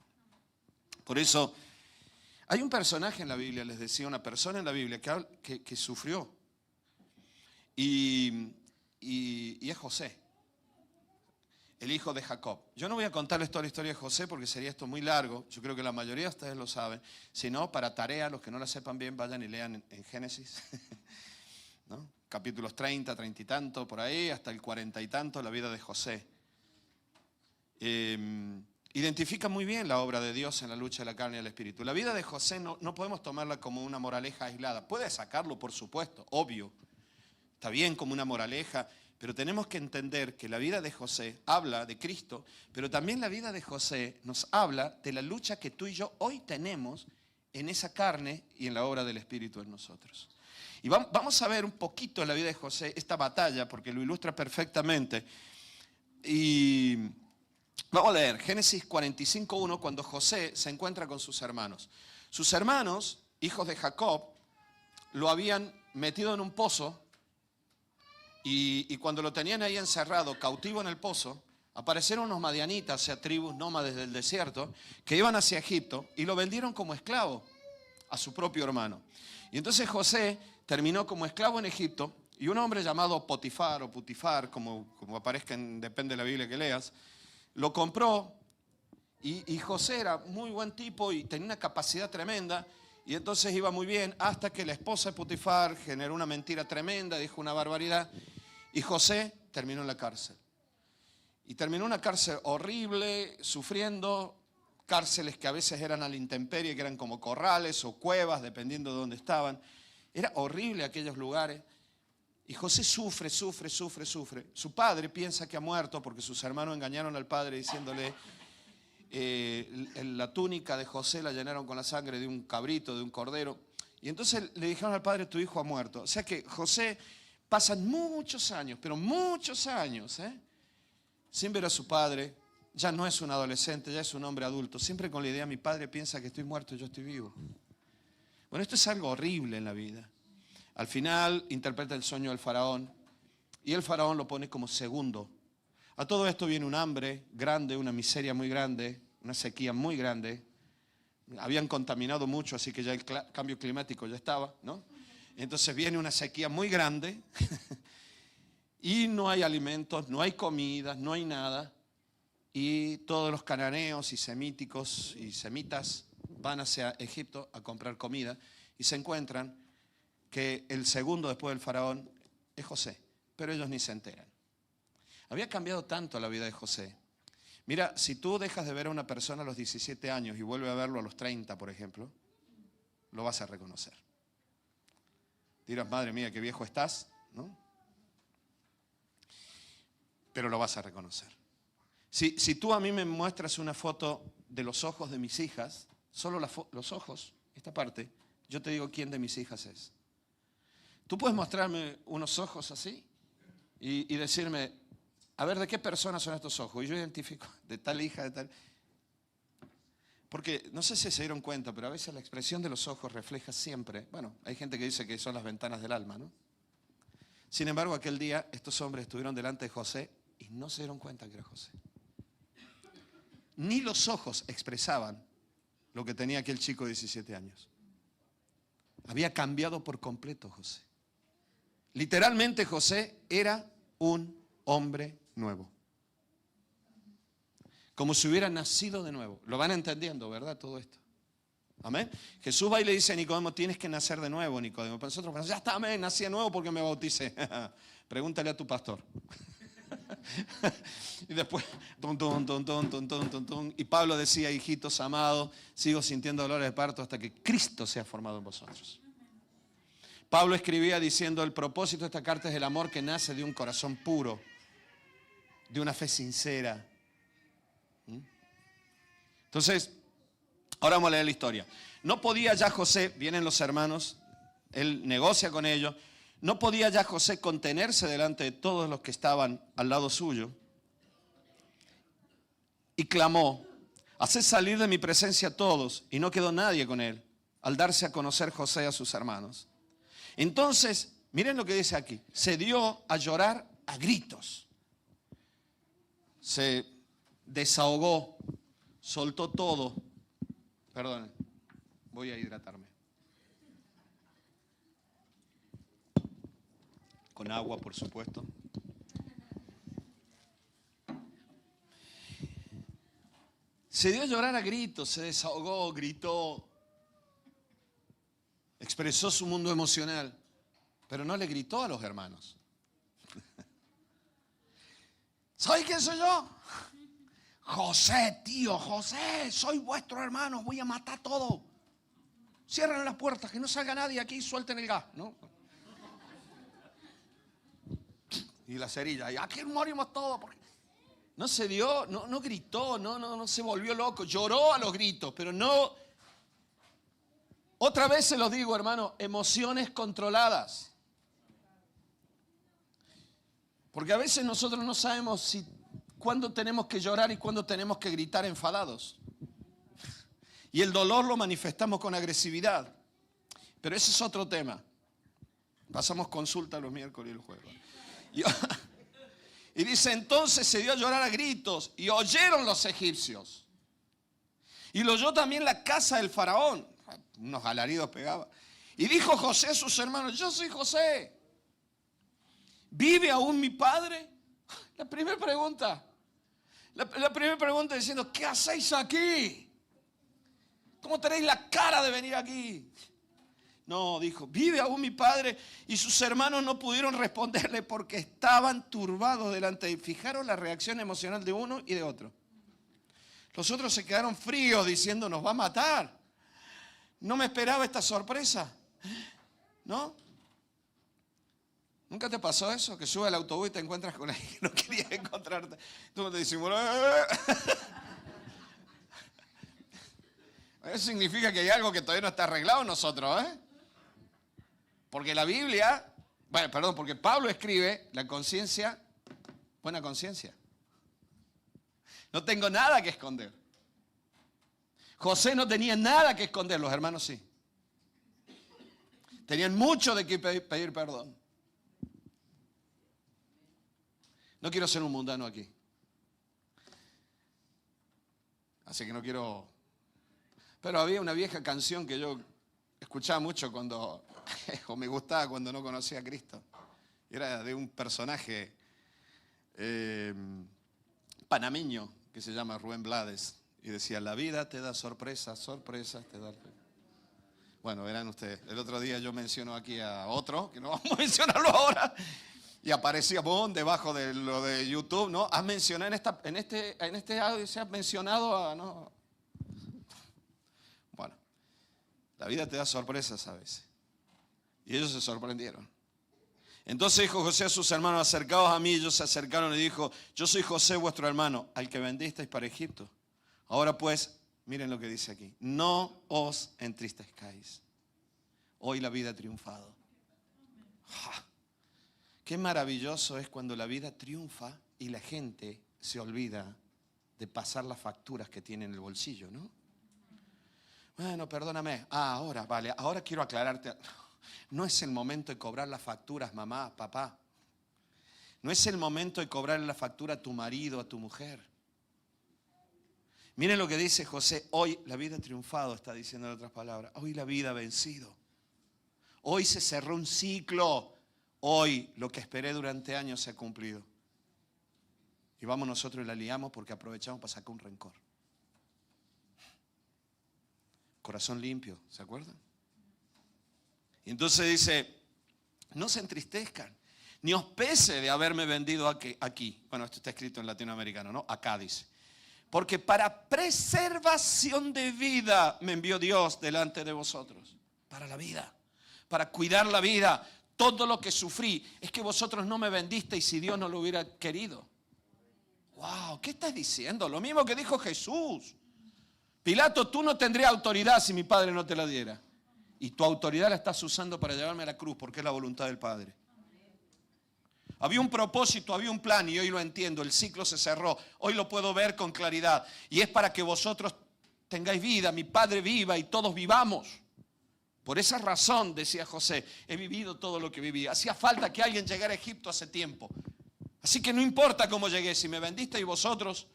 Por eso, hay un personaje en la Biblia, les decía, una persona en la Biblia que sufrió. Y es José, el hijo de Jacob. Yo no voy a contarles toda la historia de José porque sería esto muy largo. Yo creo que la mayoría de ustedes lo saben. Si no, para tarea, los que no la sepan bien, vayan y lean en Génesis. ¿No? Capítulos 30, 30 y tanto, por ahí, hasta el 40 y tanto, la vida de José. Identifica muy bien la obra de Dios en la lucha de la carne y el espíritu. La vida de José no podemos tomarla como una moraleja aislada. Puede sacarlo, por supuesto, obvio. Está bien como una moraleja, pero tenemos que entender que la vida de José habla de Cristo, pero también la vida de José nos habla de la lucha que tú y yo hoy tenemos en esa carne y en la obra del Espíritu en nosotros. Y vamos a ver un poquito en la vida de José esta batalla, porque lo ilustra perfectamente. Y vamos a leer Génesis 45:1, cuando José se encuentra con sus hermanos. Sus hermanos, hijos de Jacob, lo habían metido en un pozo y cuando lo tenían ahí encerrado, cautivo en el pozo, aparecieron unos madianitas, o sea, tribus nómades del desierto, que iban hacia Egipto y lo vendieron como esclavo a su propio hermano. Y entonces José terminó como esclavo en Egipto y un hombre llamado Potifar o Putifar, como aparezca, depende de la Biblia que leas, lo compró y José era muy buen tipo y tenía una capacidad tremenda y entonces iba muy bien hasta que la esposa de Potifar generó una mentira tremenda, dijo una barbaridad y José terminó en la cárcel. Y terminó en una cárcel horrible, sufriendo, cárceles que a veces eran a la intemperie, que eran como corrales o cuevas, dependiendo de dónde estaban. Era horrible aquellos lugares. Y José sufre, sufre, sufre, sufre. Su padre piensa que ha muerto porque sus hermanos engañaron al padre diciéndole, la túnica de José la llenaron con la sangre de un cabrito, de un cordero. Y entonces le dijeron al padre, tu hijo ha muerto. O sea que José pasan muchos años, pero muchos años, sin ver a su padre. Ya no es un adolescente, ya es un hombre adulto. Siempre con la idea, mi padre piensa que estoy muerto y yo estoy vivo. Bueno, esto es algo horrible en la vida. Al final interpreta el sueño del faraón y el faraón lo pone como segundo. A todo esto viene un hambre grande, una miseria muy grande, una sequía muy grande. Habían contaminado mucho, así que ya el cambio climático ya estaba, ¿no? Entonces viene una sequía muy grande y no hay alimentos, no hay comida, no hay nada. Y todos los cananeos y semíticos y semitas van hacia Egipto a comprar comida y se encuentran que el segundo después del faraón es José, pero ellos ni se enteran. Había cambiado tanto la vida de José. Mira, si tú dejas de ver a una persona a los 17 años y vuelves a verlo a los 30, por ejemplo, lo vas a reconocer. Dirás, madre mía, qué viejo estás, ¿no? Pero lo vas a reconocer. Si tú a mí me muestras una foto de los ojos de mis hijas, solo los ojos, esta parte, yo te digo quién de mis hijas es. Tú puedes mostrarme unos ojos así y decirme, a ver, ¿de qué persona son estos ojos? Y yo identifico de tal hija, de tal. Porque no sé si se dieron cuenta, pero a veces la expresión de los ojos refleja siempre. Bueno, hay gente que dice que son las ventanas del alma, ¿no? Sin embargo, aquel día estos hombres estuvieron delante de José y no se dieron cuenta que era José. Ni los ojos expresaban lo que tenía aquel chico de 17 años. Había cambiado por completo José. Literalmente José era un hombre nuevo. Como si hubiera nacido de nuevo. Lo van entendiendo, ¿verdad? Todo esto. Amén. Jesús va y le dice a Nicodemo, tienes que nacer de nuevo, Nicodemo. Pero nosotros pensamos, ya está, amén, nací de nuevo porque me bauticé. Pregúntale a tu pastor. Y después, y Pablo decía, hijitos amados, sigo sintiendo dolores de parto hasta que Cristo sea formado en vosotros. Pablo escribía diciendo, el propósito de esta carta es el amor que nace de un corazón puro, de una fe sincera. Entonces, ahora vamos a leer la historia. No podía ya José, vienen los hermanos, él negocia con ellos, no podía ya José contenerse delante de todos los que estaban al lado suyo y clamó, haced salir de mi presencia a todos, y no quedó nadie con él, al darse a conocer José a sus hermanos. Entonces, miren lo que dice aquí, se dio a llorar a gritos, se desahogó, soltó todo. Perdonen, voy a hidratarme. Con agua, por supuesto. Se dio a llorar a gritos, se desahogó, gritó, expresó su mundo emocional, pero no le gritó a los hermanos. ¿Sabes quién soy yo? José, tío, José, soy vuestro hermano, voy a matar todo. Cierren las puertas, que no salga nadie aquí, suelten el gas, ¿no? Y la cerilla, y aquí morimos todos. Porque no se dio, no gritó, no se volvió loco, lloró a los gritos, pero no. Otra vez se los digo, hermano, emociones controladas. Porque a veces nosotros no sabemos cuándo tenemos que llorar y cuándo tenemos que gritar enfadados. Y el dolor lo manifestamos con agresividad. Pero ese es otro tema. Pasamos consulta los miércoles y el jueves. Y dice, entonces se dio a llorar a gritos y oyeron los egipcios. Y lo oyó también la casa del faraón. Unos alaridos pegaba. Y dijo José a sus hermanos, yo soy José. ¿Vive aún mi padre? La primera pregunta. La primera pregunta diciendo, ¿qué hacéis aquí? ¿Cómo tenéis la cara de venir aquí? No, dijo, ¿vive aún mi padre? Y sus hermanos no pudieron responderle porque estaban turbados delante de él. Fijaron la reacción emocional de uno y de otro. Los otros se quedaron fríos diciendo, nos va a matar. No me esperaba esta sorpresa, ¿no? ¿Nunca te pasó eso? Que subes al autobús y te encuentras con alguien que no querías encontrarte. Tú te disimulas. Eso significa que hay algo que todavía no está arreglado en nosotros, ¿eh? Porque la Biblia, porque Pablo escribe la conciencia, buena conciencia. No tengo nada que esconder. José no tenía nada que esconder, los hermanos sí. Tenían mucho de qué pedir perdón. No quiero ser un mundano aquí. Así que no quiero... Pero había una vieja canción que yo escuchaba mucho o me gustaba cuando no conocía a Cristo. Era de un personaje panameño que se llama Rubén Blades. Y decía, la vida te da sorpresas, sorpresas te da... Bueno, verán ustedes, el otro día yo menciono aquí a otro, que no vamos a mencionarlo ahora, y aparecía debajo de lo de YouTube, ¿no? Has mencionado en este audio se ha mencionado a... ¿no? Bueno, la vida te da sorpresas a veces. Y ellos se sorprendieron. Entonces dijo José a sus hermanos, acercaos a mí. Ellos se acercaron y dijo, yo soy José vuestro hermano, al que vendisteis para Egipto. Ahora pues, miren lo que dice aquí. No os entristezcáis. Hoy la vida ha triunfado. ¡Ja! Qué maravilloso es cuando la vida triunfa y la gente se olvida de pasar las facturas que tiene en el bolsillo, ¿no? Bueno, perdóname. Ahora, vale, ahora quiero aclararte. No es el momento de cobrar las facturas, mamá, papá. No es el momento de cobrar la factura a tu marido, a tu mujer. Miren lo que dice José. Hoy la vida ha triunfado, está diciendo en otras palabras. Hoy la vida ha vencido. Hoy se cerró un ciclo. Hoy lo que esperé durante años se ha cumplido. Y vamos nosotros y la liamos porque aprovechamos para sacar un rencor. Corazón limpio, ¿se acuerdan? Y entonces dice, no se entristezcan, ni os pese de haberme vendido aquí. Bueno, esto está escrito en latinoamericano, ¿no? Acá dice. Porque para preservación de vida me envió Dios delante de vosotros. Para la vida, para cuidar la vida. Todo lo que sufrí es que vosotros no me vendisteis si Dios no lo hubiera querido. Wow, ¿qué estás diciendo? Lo mismo que dijo Jesús. Pilato, tú no tendrías autoridad si mi Padre no te la diera. Y tu autoridad la estás usando para llevarme a la cruz porque es la voluntad del Padre. Había un propósito, había un plan y hoy lo entiendo. El ciclo se cerró. Hoy lo puedo ver con claridad. Y es para que vosotros tengáis vida, mi Padre viva y todos vivamos. Por esa razón, decía José, he vivido todo lo que viví. Hacía falta que alguien llegara a Egipto hace tiempo. Así que no importa cómo llegué, si me vendiste y vosotros,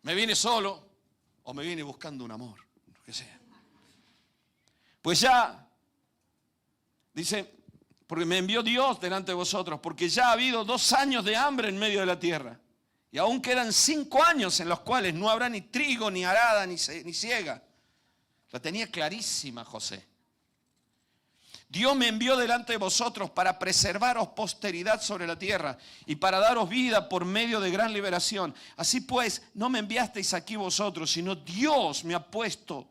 me vine solo o me vine buscando un amor, lo que sea. Pues ya, dice, porque me envió Dios delante de vosotros, porque ya ha habido 2 años de hambre en medio de la tierra. Y aún quedan 5 años en los cuales no habrá ni trigo, ni arada, ni siega. La tenía clarísima José. Dios me envió delante de vosotros para preservaros posteridad sobre la tierra y para daros vida por medio de gran liberación. Así pues, no me enviasteis aquí vosotros, sino Dios me ha puesto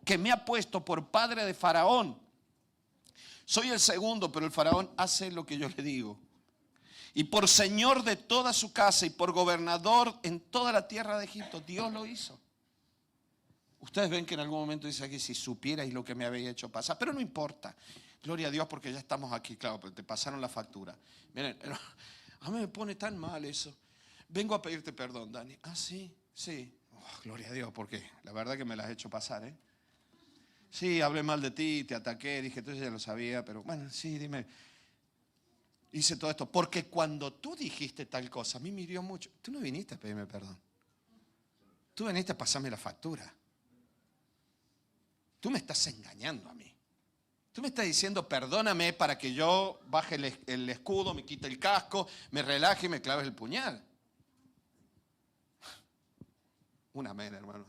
por padre de Faraón. Soy el segundo, pero el Faraón hace lo que yo le digo. Y por señor de toda su casa y por gobernador en toda la tierra de Egipto. Dios lo hizo. Ustedes ven que en algún momento dice aquí, si supierais lo que me habéis hecho pasar, pero no importa. Gloria a Dios porque ya estamos aquí, claro, pero te pasaron la factura. Miren, a mí me pone tan mal eso. Vengo a pedirte perdón, Dani. Ah, sí, sí. Oh, gloria a Dios, porque la verdad que me las has hecho pasar, ¿eh? Sí, hablé mal de ti, te ataqué, dije, tú ya lo sabía, pero bueno, sí, dime. Hice todo esto, porque cuando tú dijiste tal cosa, a mí me hirió mucho. Tú no viniste a pedirme perdón. Tú viniste a pasarme la factura. Tú me estás engañando a mí. Tú me estás diciendo, perdóname para que yo baje el escudo, me quite el casco, me relaje y me claves el puñal. Un amén, hermano.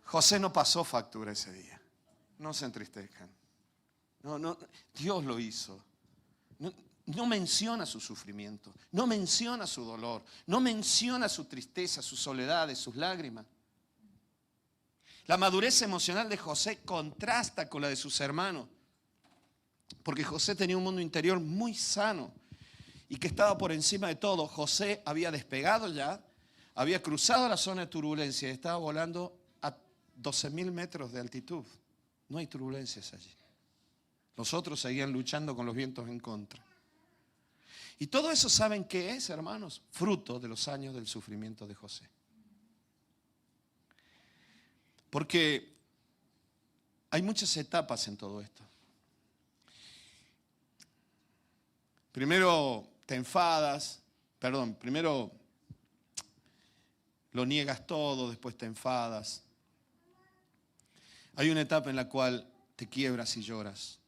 José no pasó factura ese día. No se entristezcan. No, Dios lo hizo. No menciona su sufrimiento, no menciona su dolor, no menciona su tristeza, sus soledades, sus lágrimas. La madurez emocional de José contrasta con la de sus hermanos, porque José tenía un mundo interior muy sano y que estaba por encima de todo. José había despegado ya, había cruzado la zona de turbulencia y estaba volando a 12.000 metros de altitud. No hay turbulencias allí. Los otros seguían luchando con los vientos en contra. Y todo eso, ¿saben qué es, hermanos? Fruto de los años del sufrimiento de José. Porque hay muchas etapas en todo esto. Primero te enfadas, primero lo niegas todo, después te enfadas. Hay una etapa en la cual te quiebras y lloras.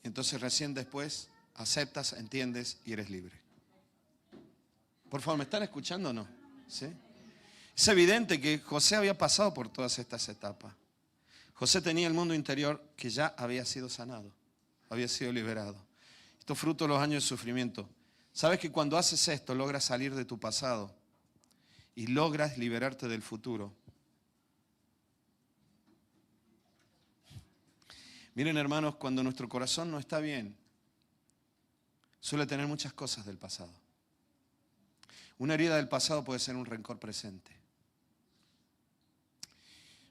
Y entonces recién después aceptas, entiendes y eres libre. Por favor, ¿me están escuchando o no? ¿Sí? Es evidente que José había pasado por todas estas etapas. José tenía el mundo interior que ya había sido sanado, había sido liberado. Esto es fruto de los años de sufrimiento. ¿Sabes que cuando haces esto logras salir de tu pasado y logras liberarte del futuro? Miren, hermanos, cuando nuestro corazón no está bien, suele tener muchas cosas del pasado. Una herida del pasado puede ser un rencor presente.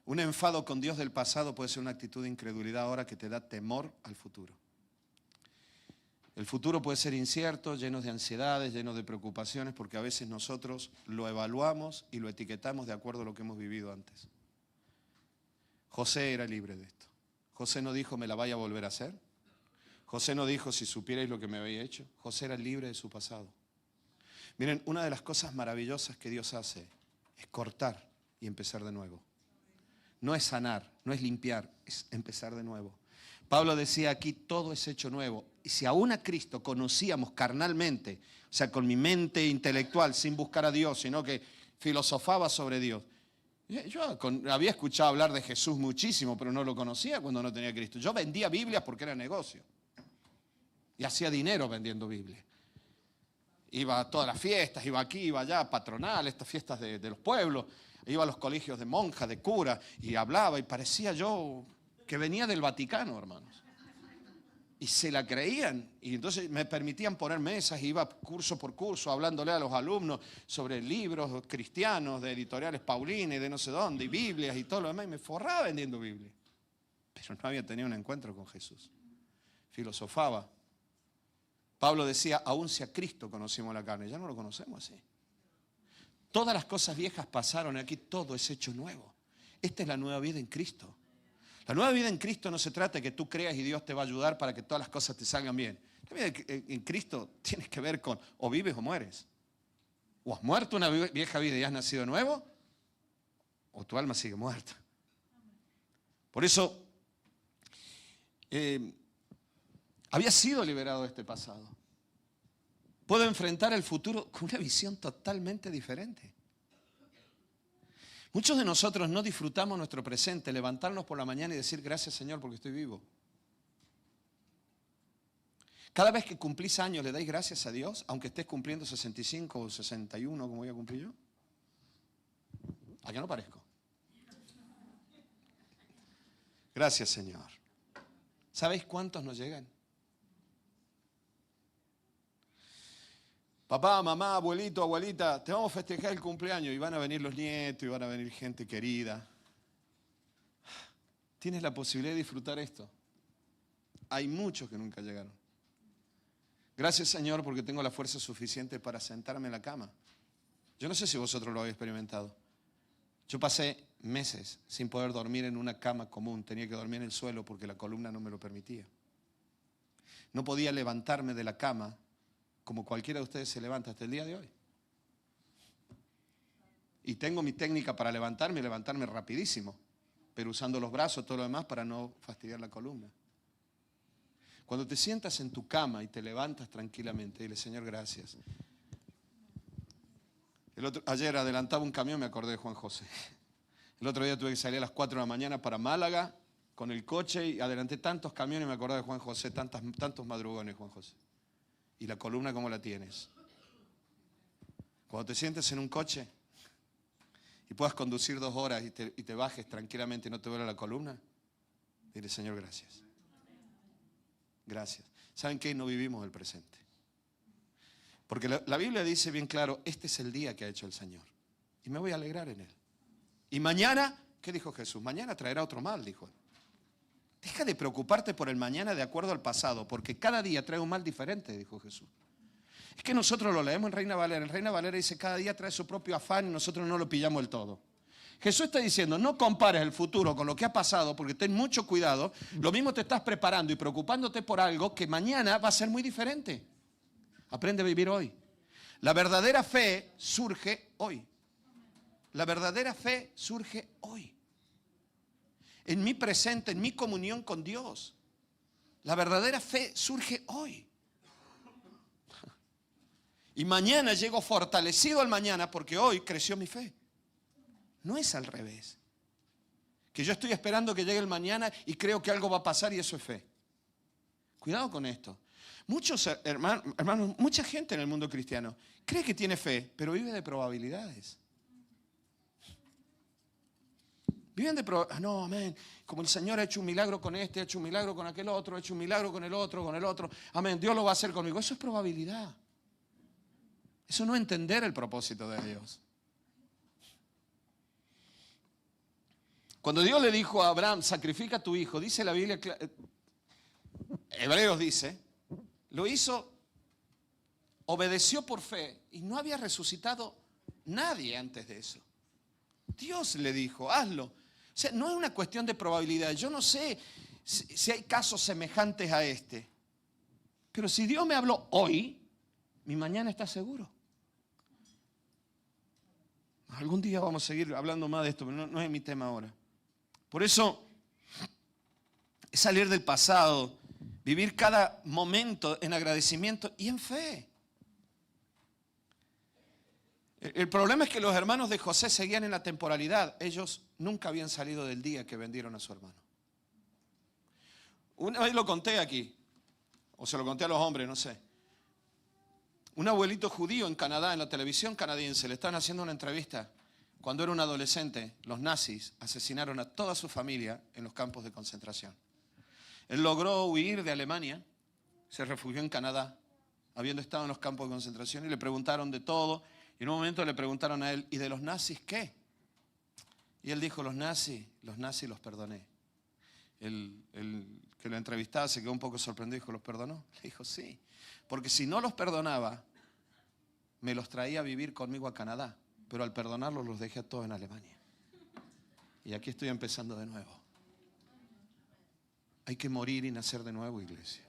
Un enfado con Dios del pasado puede ser una actitud de incredulidad ahora que te da temor al futuro. El futuro puede ser incierto, lleno de ansiedades, lleno de preocupaciones, porque a veces nosotros lo evaluamos y lo etiquetamos de acuerdo a lo que hemos vivido antes. José era libre de esto. José no dijo, me la vaya a volver a hacer. José no dijo, si supierais lo que me había hecho. José era libre de su pasado. Miren, una de las cosas maravillosas que Dios hace es cortar y empezar de nuevo. No es sanar, no es limpiar, es empezar de nuevo. Pablo decía aquí, todo es hecho nuevo. Y si aún a Cristo conocíamos carnalmente, o sea, con mi mente intelectual, sin buscar a Dios, sino que filosofaba sobre Dios. Yo había escuchado hablar de Jesús muchísimo, pero no lo conocía cuando no tenía a Cristo. Yo vendía Biblias porque era negocio. Y hacía dinero vendiendo Biblias. Iba a todas las fiestas, iba aquí, iba allá, patronal, estas fiestas de los pueblos. Iba a los colegios de monjas, de cura, y hablaba, y parecía yo que venía del Vaticano, hermanos. Y se la creían, y entonces me permitían poner mesas, y iba curso por curso, hablándole a los alumnos sobre libros cristianos, de editoriales Paulina, de no sé dónde, y Biblias, y todo lo demás, y me forraba vendiendo Biblias. Pero no había tenido un encuentro con Jesús. Filosofaba. Pablo decía, aún si a Cristo conocimos la carne, ya no lo conocemos así. Todas las cosas viejas pasaron y aquí todo es hecho nuevo. Esta es la nueva vida en Cristo. La nueva vida en Cristo no se trata de que tú creas y Dios te va a ayudar para que todas las cosas te salgan bien. La vida en Cristo tiene que ver con o vives o mueres. O has muerto una vieja vida y has nacido de nuevo, o tu alma sigue muerta. Por eso, había sido liberado de este pasado. Puedo enfrentar el futuro con una visión totalmente diferente. Muchos de nosotros no disfrutamos nuestro presente, levantarnos por la mañana y decir gracias Señor porque estoy vivo. Cada vez que cumplís años le dais gracias a Dios, aunque estés cumpliendo 65 o 61 como voy a cumplir yo. ¿A qué no parezco? Gracias Señor. ¿Sabéis cuántos nos llegan? Papá, mamá, abuelito, abuelita, te vamos a festejar el cumpleaños y van a venir los nietos y van a venir gente querida. ¿Tienes la posibilidad de disfrutar esto? Hay muchos que nunca llegaron. Gracias Señor porque tengo la fuerza suficiente para sentarme en la cama. Yo no sé si vosotros lo habéis experimentado. Yo pasé meses sin poder dormir en una cama común. Tenía que dormir en el suelo porque la columna no me lo permitía. No podía levantarme de la cama como cualquiera de ustedes se levanta hasta el día de hoy. Y tengo mi técnica para levantarme rapidísimo, pero usando los brazos, todo lo demás para no fastidiar la columna. Cuando te sientas en tu cama y te levantas tranquilamente, dile, Señor, gracias. Ayer adelantaba un camión, me acordé de Juan José. El otro día tuve que salir a las 4 de la mañana para Málaga con el coche y adelanté tantos camiones y me acordé de Juan José, tantos madrugones, Juan José. ¿Y la columna cómo la tienes? Cuando te sientes en un coche y puedas conducir 2 horas y te bajes tranquilamente y no te duele la columna, dile, Señor, gracias. Gracias. ¿Saben qué? No vivimos el presente. Porque la Biblia dice bien claro, este es el día que ha hecho el Señor. Y me voy a alegrar en él. Y mañana, ¿qué dijo Jesús? Mañana traerá otro mal, dijo él. Deja de preocuparte por el mañana de acuerdo al pasado, porque cada día trae un mal diferente, dijo Jesús. Es que nosotros lo leemos en Reina Valera. En Reina Valera dice, cada día trae su propio afán y nosotros no lo pillamos del todo. Jesús está diciendo, no compares el futuro con lo que ha pasado, porque ten mucho cuidado. Lo mismo te estás preparando y preocupándote por algo que mañana va a ser muy diferente. Aprende a vivir hoy. La verdadera fe surge hoy. La verdadera fe surge hoy. En mi presente, en mi comunión con Dios. La verdadera fe surge hoy. Y mañana llego fortalecido al mañana porque hoy creció mi fe. No es al revés. Que yo estoy esperando que llegue el mañana y creo que algo va a pasar y eso es fe. Cuidado con esto. Muchos hermanos, mucha gente en el mundo cristiano cree que tiene fe, pero vive de probabilidades. Viven de probabilidades. No, amén. Como el Señor ha hecho un milagro con este, ha hecho un milagro con aquel otro, ha hecho un milagro con el otro. Amén. Dios lo va a hacer conmigo. Eso es probabilidad. Eso no es entender el propósito de Dios. Cuando Dios le dijo a Abraham, sacrifica a tu hijo, dice la Biblia, Hebreos dice, lo hizo, obedeció por fe y no había resucitado nadie antes de eso. Dios le dijo, hazlo. O sea, no es una cuestión de probabilidad. Yo no sé si hay casos semejantes a este. Pero si Dios me habló hoy, mi mañana está seguro. Algún día vamos a seguir hablando más de esto, pero no es mi tema ahora. Por eso, es salir del pasado, vivir cada momento en agradecimiento y en fe. El problema es que los hermanos de José seguían en la temporalidad. Ellos nunca habían salido del día que vendieron a su hermano. Una vez lo conté aquí, o se lo conté a los hombres, no sé. Un abuelito judío en Canadá, en la televisión canadiense, le estaban haciendo una entrevista. Cuando era un adolescente, los nazis asesinaron a toda su familia en los campos de concentración. Él logró huir de Alemania, se refugió en Canadá, habiendo estado en los campos de concentración, y le preguntaron de todo. Y en un momento le preguntaron a él, ¿y de los nazis qué? Y él dijo, los nazis los perdoné. El que lo entrevistaba se quedó un poco sorprendido y dijo, ¿los perdonó? Le dijo, sí, porque si no los perdonaba, me los traía a vivir conmigo a Canadá, pero al perdonarlos los dejé a todos en Alemania. Y aquí estoy empezando de nuevo. Hay que morir y nacer de nuevo, iglesia.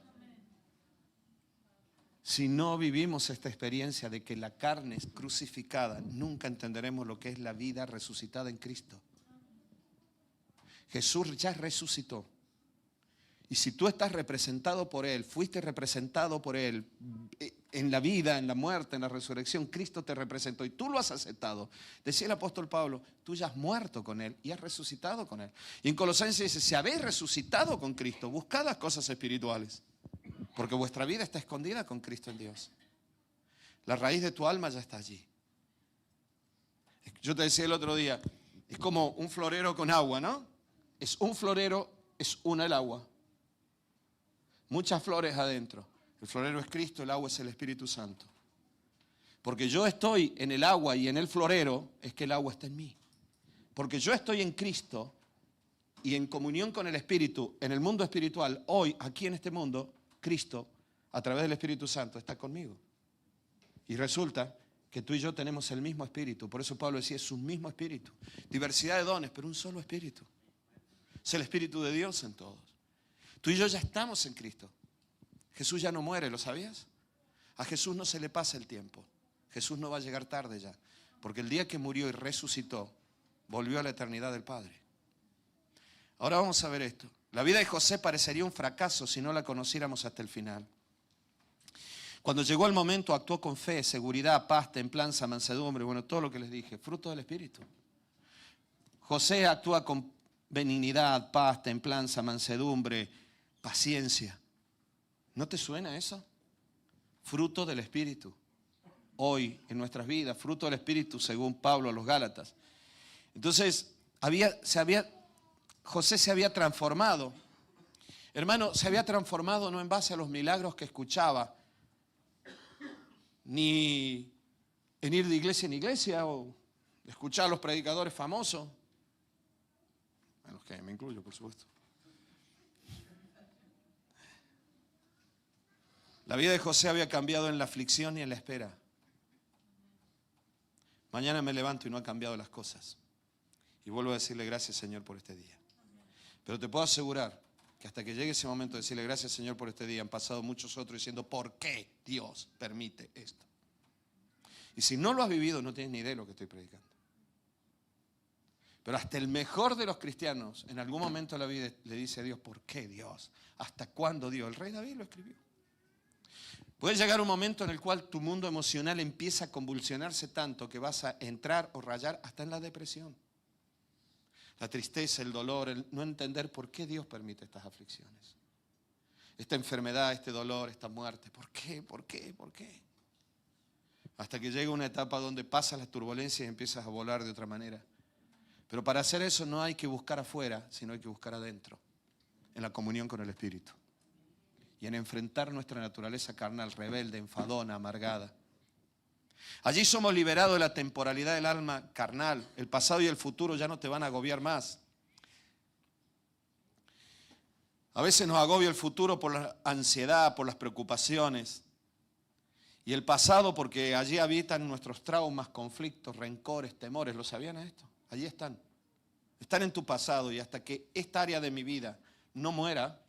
Si no vivimos esta experiencia de que la carne es crucificada, nunca entenderemos lo que es la vida resucitada en Cristo. Jesús ya resucitó. Y si tú estás representado por Él, fuiste representado por Él en la vida, en la muerte, en la resurrección, Cristo te representó y tú lo has aceptado. Decía el apóstol Pablo, tú ya has muerto con Él y has resucitado con Él. Y en Colosenses dice, si habéis resucitado con Cristo, buscad las cosas espirituales, porque vuestra vida está escondida con Cristo en Dios. La raíz de tu alma ya está allí. Yo te decía el otro día, es como un florero con agua, ¿no? Es un florero, es una el agua. Muchas flores adentro. El florero es Cristo, el agua es el Espíritu Santo. Porque yo estoy en el agua y en el florero, es que el agua está en mí. Porque yo estoy en Cristo y en comunión con el Espíritu, en el mundo espiritual, hoy, aquí en este mundo, Cristo, a través del Espíritu Santo, está conmigo. Y resulta que tú y yo tenemos el mismo Espíritu. Por eso Pablo decía, es un mismo Espíritu. Diversidad de dones, pero un solo Espíritu. Es el Espíritu de Dios en todos. Tú y yo ya estamos en Cristo. Jesús ya no muere, ¿lo sabías? A Jesús no se le pasa el tiempo. Jesús no va a llegar tarde ya. Porque el día que murió y resucitó, volvió a la eternidad del Padre. Ahora vamos a ver esto. La vida de José parecería un fracaso si no la conociéramos hasta el final. Cuando llegó el momento, actuó con fe, seguridad, paz, templanza, mansedumbre, bueno, todo lo que les dije, fruto del Espíritu. José actúa con benignidad, paz, templanza, mansedumbre, paciencia. ¿No te suena eso? Fruto del Espíritu. Hoy en nuestras vidas, fruto del Espíritu según Pablo a los Gálatas. Entonces, José se había transformado. Hermano, se había transformado no en base a los milagros que escuchaba, ni en ir de iglesia en iglesia o escuchar a los predicadores famosos. En los que me incluyo, por supuesto. La vida de José había cambiado en la aflicción y en la espera. Mañana me levanto y no han cambiado las cosas. Y vuelvo a decirle gracias, Señor, por este día. Pero te puedo asegurar que hasta que llegue ese momento de decirle gracias, Señor, por este día, han pasado muchos otros diciendo, ¿por qué Dios permite esto? Y si no lo has vivido, no tienes ni idea de lo que estoy predicando. Pero hasta el mejor de los cristianos, en algún momento de la vida, le dice a Dios, ¿por qué Dios? ¿Hasta cuándo Dios? El rey David lo escribió. Puede llegar un momento en el cual tu mundo emocional empieza a convulsionarse tanto que vas a entrar o rayar hasta en la depresión. La tristeza, el dolor, el no entender por qué Dios permite estas aflicciones. Esta enfermedad, este dolor, esta muerte. ¿Por qué? ¿Por qué? ¿Por qué? Hasta que llega una etapa donde pasas las turbulencias y empiezas a volar de otra manera. Pero para hacer eso no hay que buscar afuera, sino hay que buscar adentro, en la comunión con el Espíritu. Y en enfrentar nuestra naturaleza carnal, rebelde, enfadona, amargada. Allí somos liberados de la temporalidad del alma carnal. El pasado y el futuro ya no te van a agobiar más. A veces nos agobia el futuro por la ansiedad, por las preocupaciones. Y el pasado porque allí habitan nuestros traumas, conflictos, rencores, temores. ¿Lo sabían esto? Allí están. Están en tu pasado y hasta que esta área de mi vida no muera,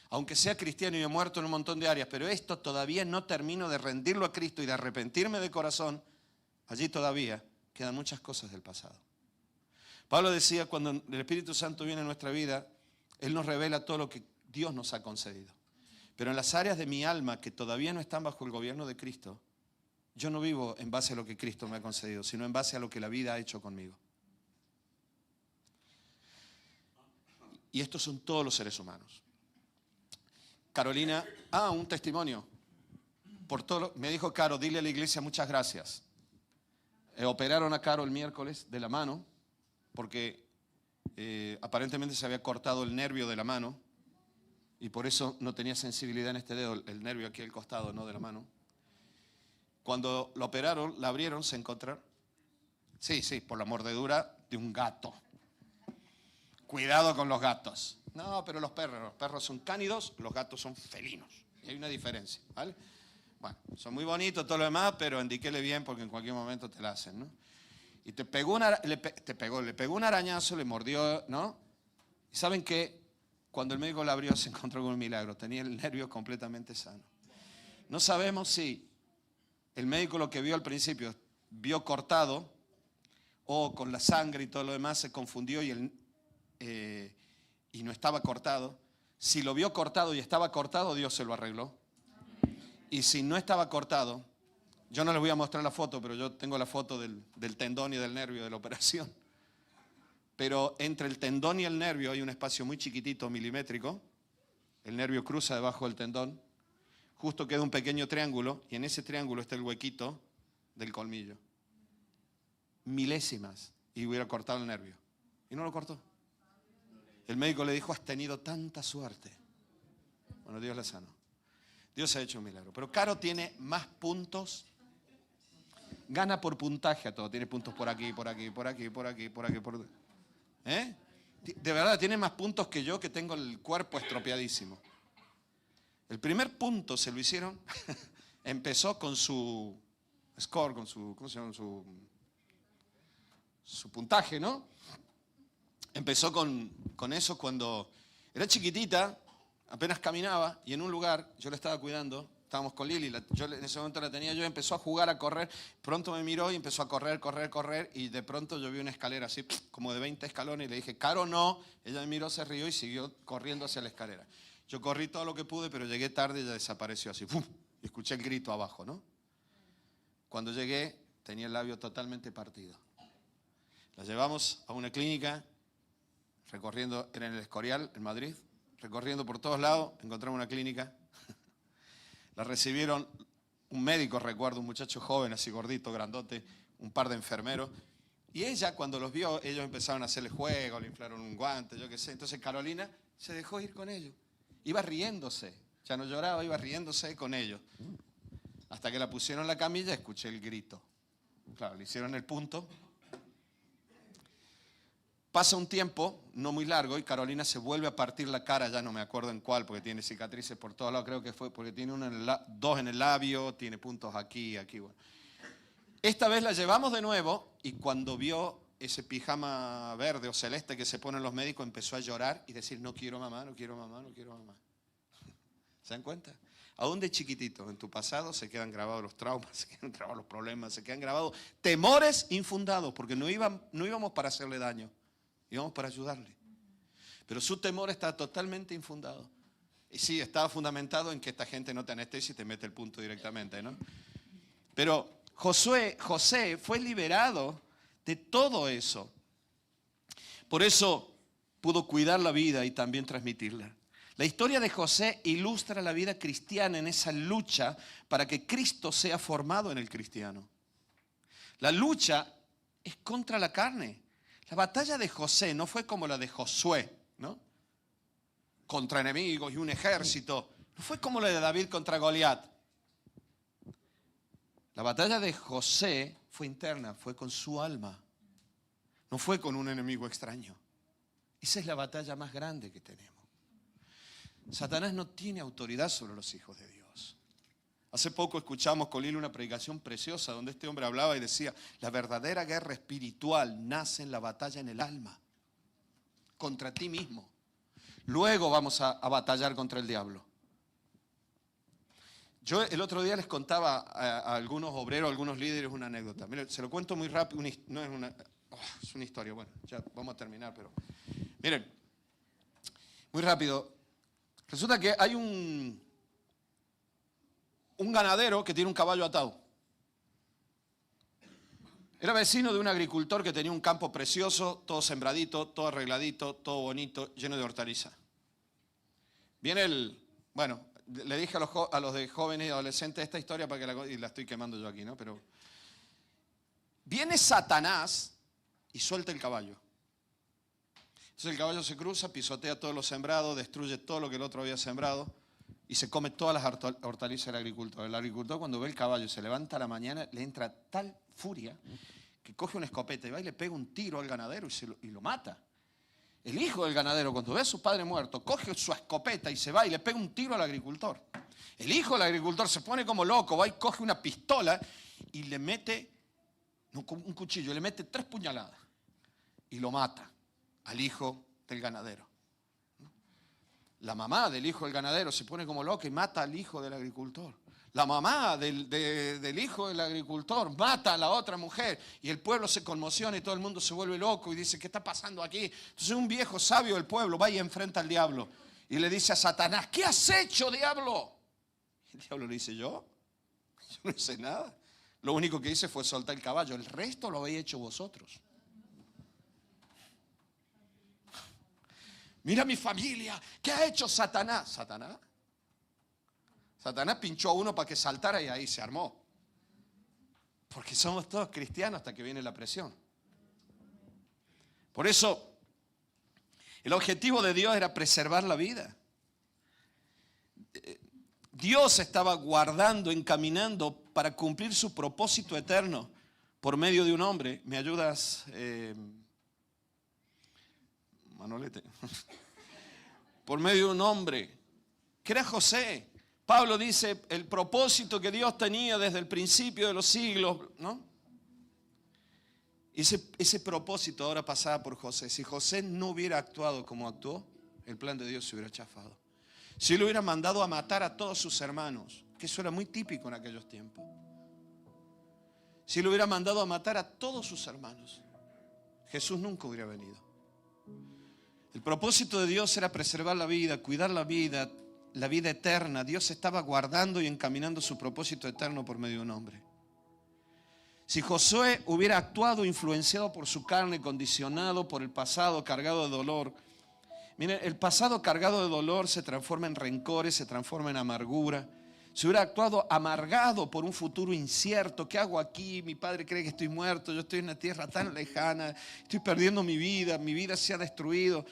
aunque sea cristiano y he muerto en un montón de áreas, pero esto todavía no termino de rendirlo a Cristo y de arrepentirme de corazón, allí todavía quedan muchas cosas del pasado. Pablo decía, cuando el Espíritu Santo viene a nuestra vida, Él nos revela todo lo que Dios nos ha concedido. Pero en las áreas de mi alma que todavía no están bajo el gobierno de Cristo, yo no vivo en base a lo que Cristo me ha concedido, sino en base a lo que la vida ha hecho conmigo. Y estos son todos los seres humanos. Carolina, un testimonio. Me dijo Caro, dile a la iglesia muchas gracias. Operaron a Caro el miércoles de la mano, porque aparentemente se había cortado el nervio de la mano, y por eso no tenía sensibilidad en este dedo, el nervio aquí al costado, no de la mano. Cuando la operaron, la abrieron, se encontraron. Sí, por la mordedura de un gato. Cuidado con los gatos. No, pero los perros son cánidos, los gatos son felinos. Y hay una diferencia, ¿vale? Bueno, son muy bonitos todo lo demás, pero indiquele bien porque en cualquier momento te la hacen, ¿no? Y le pegó un arañazo, le mordió, ¿no? ¿Y saben qué? Cuando el médico la abrió se encontró con un milagro, tenía el nervio completamente sano. No sabemos si el médico lo que vio al principio, vio cortado o con la sangre y todo lo demás se confundió y no estaba cortado. Si lo vio cortado y estaba cortado, Dios se lo arregló. Y si no estaba cortado, yo no les voy a mostrar la foto, pero yo tengo la foto del tendón y del nervio de la operación. Pero entre el tendón y el nervio hay un espacio muy chiquitito, milimétrico. El nervio cruza debajo del tendón. Justo queda un pequeño triángulo y en ese triángulo está el huequito del colmillo. Milésimas y hubiera cortado el nervio. Y no lo cortó. El médico le dijo, has tenido tanta suerte. Bueno, Dios la sanó. Dios ha hecho un milagro. Pero Caro tiene más puntos. Gana por puntaje a todo. Tiene puntos por aquí, por aquí, por aquí, por aquí, por aquí, por... De verdad, tiene más puntos que yo, que tengo el cuerpo estropeadísimo. El primer punto se lo hicieron. Empezó con su score, con su, ¿cómo se llama? Su puntaje, ¿no? Empezó con eso cuando era chiquitita, apenas caminaba, y en un lugar, yo la estaba cuidando, estábamos con Lili, yo en ese momento la tenía yo, empezó a jugar, a correr, pronto me miró y empezó a correr, y de pronto yo vi una escalera así, como de 20 escalones, y le dije, Caro, no. Ella me miró, se rió y siguió corriendo hacia la escalera. Yo corrí todo lo que pude, pero llegué tarde y ella desapareció así, ¡pum! Y escuché el grito abajo, ¿no? Cuando llegué, tenía el labio totalmente partido. La llevamos a una clínica, recorriendo, era en el Escorial, en Madrid, recorriendo por todos lados, encontramos una clínica. La recibieron un médico, recuerdo, un muchacho joven, así gordito, grandote, un par de enfermeros, Y ella, cuando los vio, ellos empezaron a hacerle juego, le inflaron un guante, yo qué sé. Entonces Carolina se dejó ir con ellos. Iba riéndose, ya no lloraba, iba riéndose con ellos. Hasta que la pusieron en la camilla, escuché el grito. Claro, le hicieron el punto. Pasa un tiempo, no muy largo, y Carolina se vuelve a partir la cara, ya no me acuerdo en cuál, porque tiene cicatrices por todos lados, creo que fue porque tiene dos en el labio, tiene puntos aquí, aquí, bueno. Esta vez la llevamos de nuevo, y cuando vio ese pijama verde o celeste que se ponen los médicos, empezó a llorar y decir, no quiero mamá, no quiero mamá, no quiero mamá. ¿Se dan cuenta? Aún de chiquitito, en tu pasado se quedan grabados los traumas, se quedan grabados los problemas, se quedan grabados temores infundados, porque no íbamos para hacerle daño, íbamos para ayudarle. Pero su temor está totalmente infundado. Y sí, estaba fundamentado en que esta gente no te anestesia y te mete el punto directamente, ¿no? Pero José fue liberado de todo eso. Por eso pudo cuidar la vida y también transmitirla. La historia de José ilustra la vida cristiana en esa lucha para que Cristo sea formado en el cristiano. La lucha es contra la carne. La batalla de José no fue como la de Josué, ¿no? Contra enemigos y un ejército. No fue como la de David contra Goliat. La batalla de José fue interna, fue con su alma. No fue con un enemigo extraño. Esa es la batalla más grande que tenemos. Satanás no tiene autoridad sobre los hijos de Dios. Hace poco escuchamos con Lili una predicación preciosa donde este hombre hablaba y decía, la verdadera guerra espiritual nace en la batalla en el alma, contra ti mismo. Luego vamos a batallar contra el diablo. Yo el otro día les contaba a algunos obreros, a algunos líderes una anécdota. Miren, se lo cuento muy rápido, no es es una historia, bueno, ya vamos a terminar, pero miren, muy rápido. Resulta que hay un ganadero que tiene un caballo atado. Era vecino de un agricultor que tenía un campo precioso, todo sembradito, todo arregladito, todo bonito, lleno de hortaliza. Viene le dije a los de jóvenes y adolescentes esta historia para que y la estoy quemando yo aquí, ¿no? Pero viene Satanás y suelta el caballo. Entonces el caballo se cruza, pisotea todo lo sembrado, destruye todo lo que el otro había sembrado y se come todas las hortalizas del agricultor. El agricultor cuando ve el caballo y se levanta a la mañana, le entra tal furia que coge una escopeta y va y le pega un tiro al ganadero y lo mata. El hijo del ganadero cuando ve a su padre muerto, coge su escopeta y se va y le pega un tiro al agricultor. El hijo del agricultor se pone como loco, va y coge una pistola y le mete, un cuchillo, le mete 3 puñaladas y lo mata al hijo del ganadero. La mamá del hijo del ganadero se pone como loca y mata al hijo del agricultor. La mamá del hijo del agricultor mata a la otra mujer y el pueblo se conmociona y todo el mundo se vuelve loco y dice, ¿qué está pasando aquí? Entonces un viejo sabio del pueblo va y enfrenta al diablo y le dice a Satanás, ¿qué has hecho, diablo? Y el diablo le dice, ¿yo no hice nada. Lo único que hice fue soltar el caballo, el resto lo habéis hecho vosotros. Mira mi familia, ¿qué ha hecho Satanás? ¿Satanás? Satanás pinchó a uno para que saltara y ahí se armó. Porque somos todos cristianos hasta que viene la presión. Por eso, el objetivo de Dios era preservar la vida. Dios estaba guardando, encaminando para cumplir su propósito eterno por medio de un hombre. ¿Me ayudas, Manolete? Por medio de un hombre, que era José. Pablo dice el propósito que Dios tenía desde el principio de los siglos, ¿no? Ese propósito ahora pasaba por José. Si José no hubiera actuado como actuó, el plan de Dios se hubiera chafado. Si lo hubiera mandado a matar a todos sus hermanos, que eso era muy típico en aquellos tiempos. Si lo hubiera mandado a matar a todos sus hermanos, Jesús nunca hubiera venido. El propósito de Dios era preservar la vida, cuidar la vida eterna. Dios estaba guardando y encaminando su propósito eterno por medio de un hombre. Si Josué hubiera actuado influenciado por su carne, condicionado por el pasado cargado de dolor, miren, el pasado cargado de dolor se transforma en rencores, se transforma en amargura. Si hubiera actuado amargado por un futuro incierto, ¿qué hago aquí? Mi padre cree que estoy muerto, yo estoy en una tierra tan lejana, estoy perdiendo mi vida se ha destruido.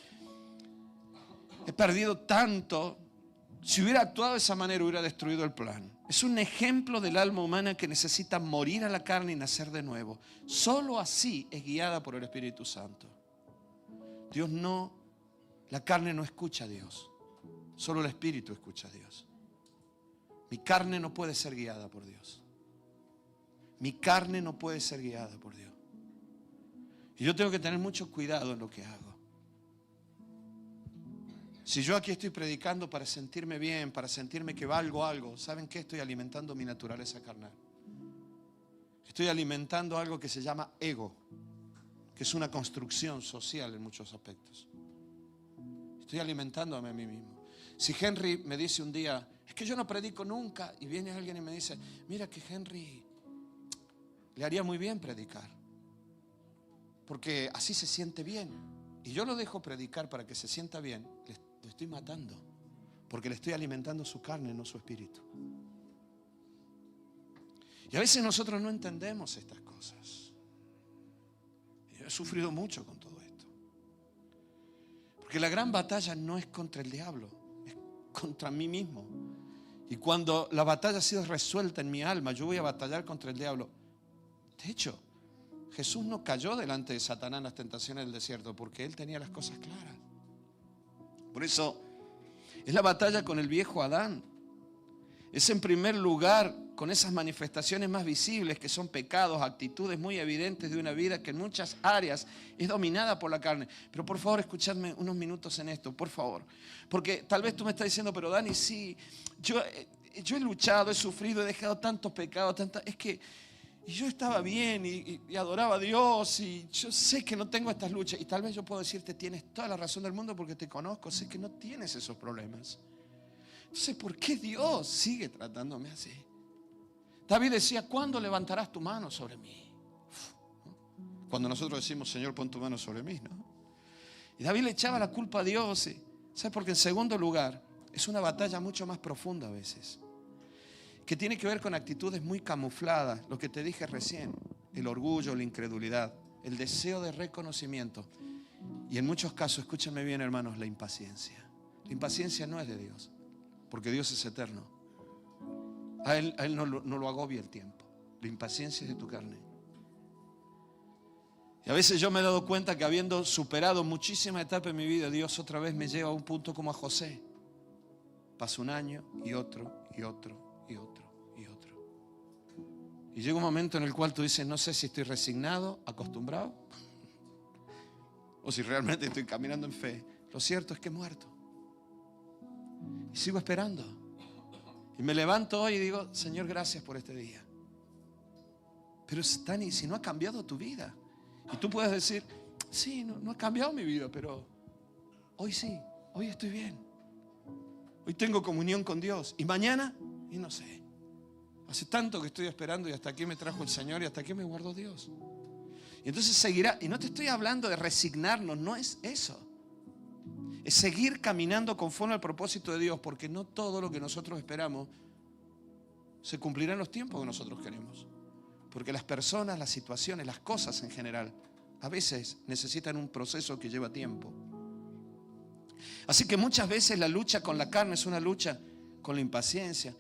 He perdido tanto. Si hubiera actuado de esa manera, hubiera destruido el plan. Es un ejemplo del alma humana que necesita morir a la carne y nacer de nuevo. Solo así es guiada por el Espíritu Santo. La carne no escucha a Dios. Solo el Espíritu escucha a Dios. Mi carne no puede ser guiada por Dios. Mi carne no puede ser guiada por Dios. Y yo tengo que tener mucho cuidado en lo que hago. Si yo aquí estoy predicando para sentirme bien, para sentirme que valgo algo, ¿saben qué? Estoy alimentando mi naturaleza carnal. Estoy alimentando algo que se llama ego, que es una construcción social en muchos aspectos. Estoy alimentándome a mí mismo. Si Henry me dice un día, es que yo no predico nunca, y viene alguien y me dice, mira que Henry le haría muy bien predicar, porque así se siente bien, y yo lo dejo predicar para que se sienta bien, lo estoy matando, porque le estoy alimentando su carne, no su espíritu. Y a veces nosotros no entendemos estas cosas. Yo he sufrido mucho con todo esto, porque la gran batalla no es contra el diablo, es contra mí mismo. Y cuando la batalla ha sido resuelta en mi alma, yo voy a batallar contra el diablo. De hecho, Jesús no cayó delante de Satanás en las tentaciones del desierto, porque él tenía las cosas claras. Por eso es la batalla con el viejo Adán. Es en primer lugar con esas manifestaciones más visibles que son pecados, actitudes muy evidentes de una vida que en muchas áreas es dominada por la carne. Pero por favor, escuchadme unos minutos en esto, por favor. Porque tal vez tú me estás diciendo, pero Dani, sí, yo he luchado, he sufrido, he dejado tantos pecados, es que yo estaba bien y adoraba a Dios y yo sé que no tengo estas luchas. Y tal vez yo puedo decirte, tienes toda la razón del mundo porque te conozco, sé que no tienes esos problemas. Entonces, ¿por qué Dios sigue tratándome así? David decía, ¿cuándo levantarás tu mano sobre mí? Cuando nosotros decimos, Señor, pon tu mano sobre mí, ¿no? Y David le echaba la culpa a Dios. ¿Sabes? Porque en segundo lugar, es una batalla mucho más profunda a veces, que tiene que ver con actitudes muy camufladas, lo que te dije recién, el orgullo, la incredulidad, el deseo de reconocimiento y en muchos casos, escúchenme bien hermanos, la impaciencia. La impaciencia no es de Dios, porque Dios es eterno. A Él no lo agobia el tiempo. La impaciencia es de tu carne. Y a veces yo me he dado cuenta que habiendo superado muchísimas etapas en mi vida, Dios otra vez me lleva a un punto como a José. Pasa un año y otro, y otro, y otro, y otro. Y llega un momento en el cual tú dices, no sé si estoy resignado, acostumbrado, o si realmente estoy caminando en fe. Lo cierto es que he muerto. Y sigo esperando. Y me levanto hoy y digo, Señor, gracias por este día. Pero Dani, si no ha cambiado tu vida. Y tú puedes decir, sí, no ha cambiado mi vida, pero hoy sí, hoy estoy bien. Hoy tengo comunión con Dios. Y mañana, y no sé. Hace tanto que estoy esperando y hasta aquí me trajo el Señor y hasta aquí me guardó Dios. Y entonces seguirá. Y no te estoy hablando de resignarnos, no es eso. Es seguir caminando conforme al propósito de Dios, porque no todo lo que nosotros esperamos se cumplirá en los tiempos que nosotros queremos. Porque las personas, las situaciones, las cosas en general, a veces necesitan un proceso que lleva tiempo. Así que muchas veces la lucha con la carne es una lucha con la impaciencia.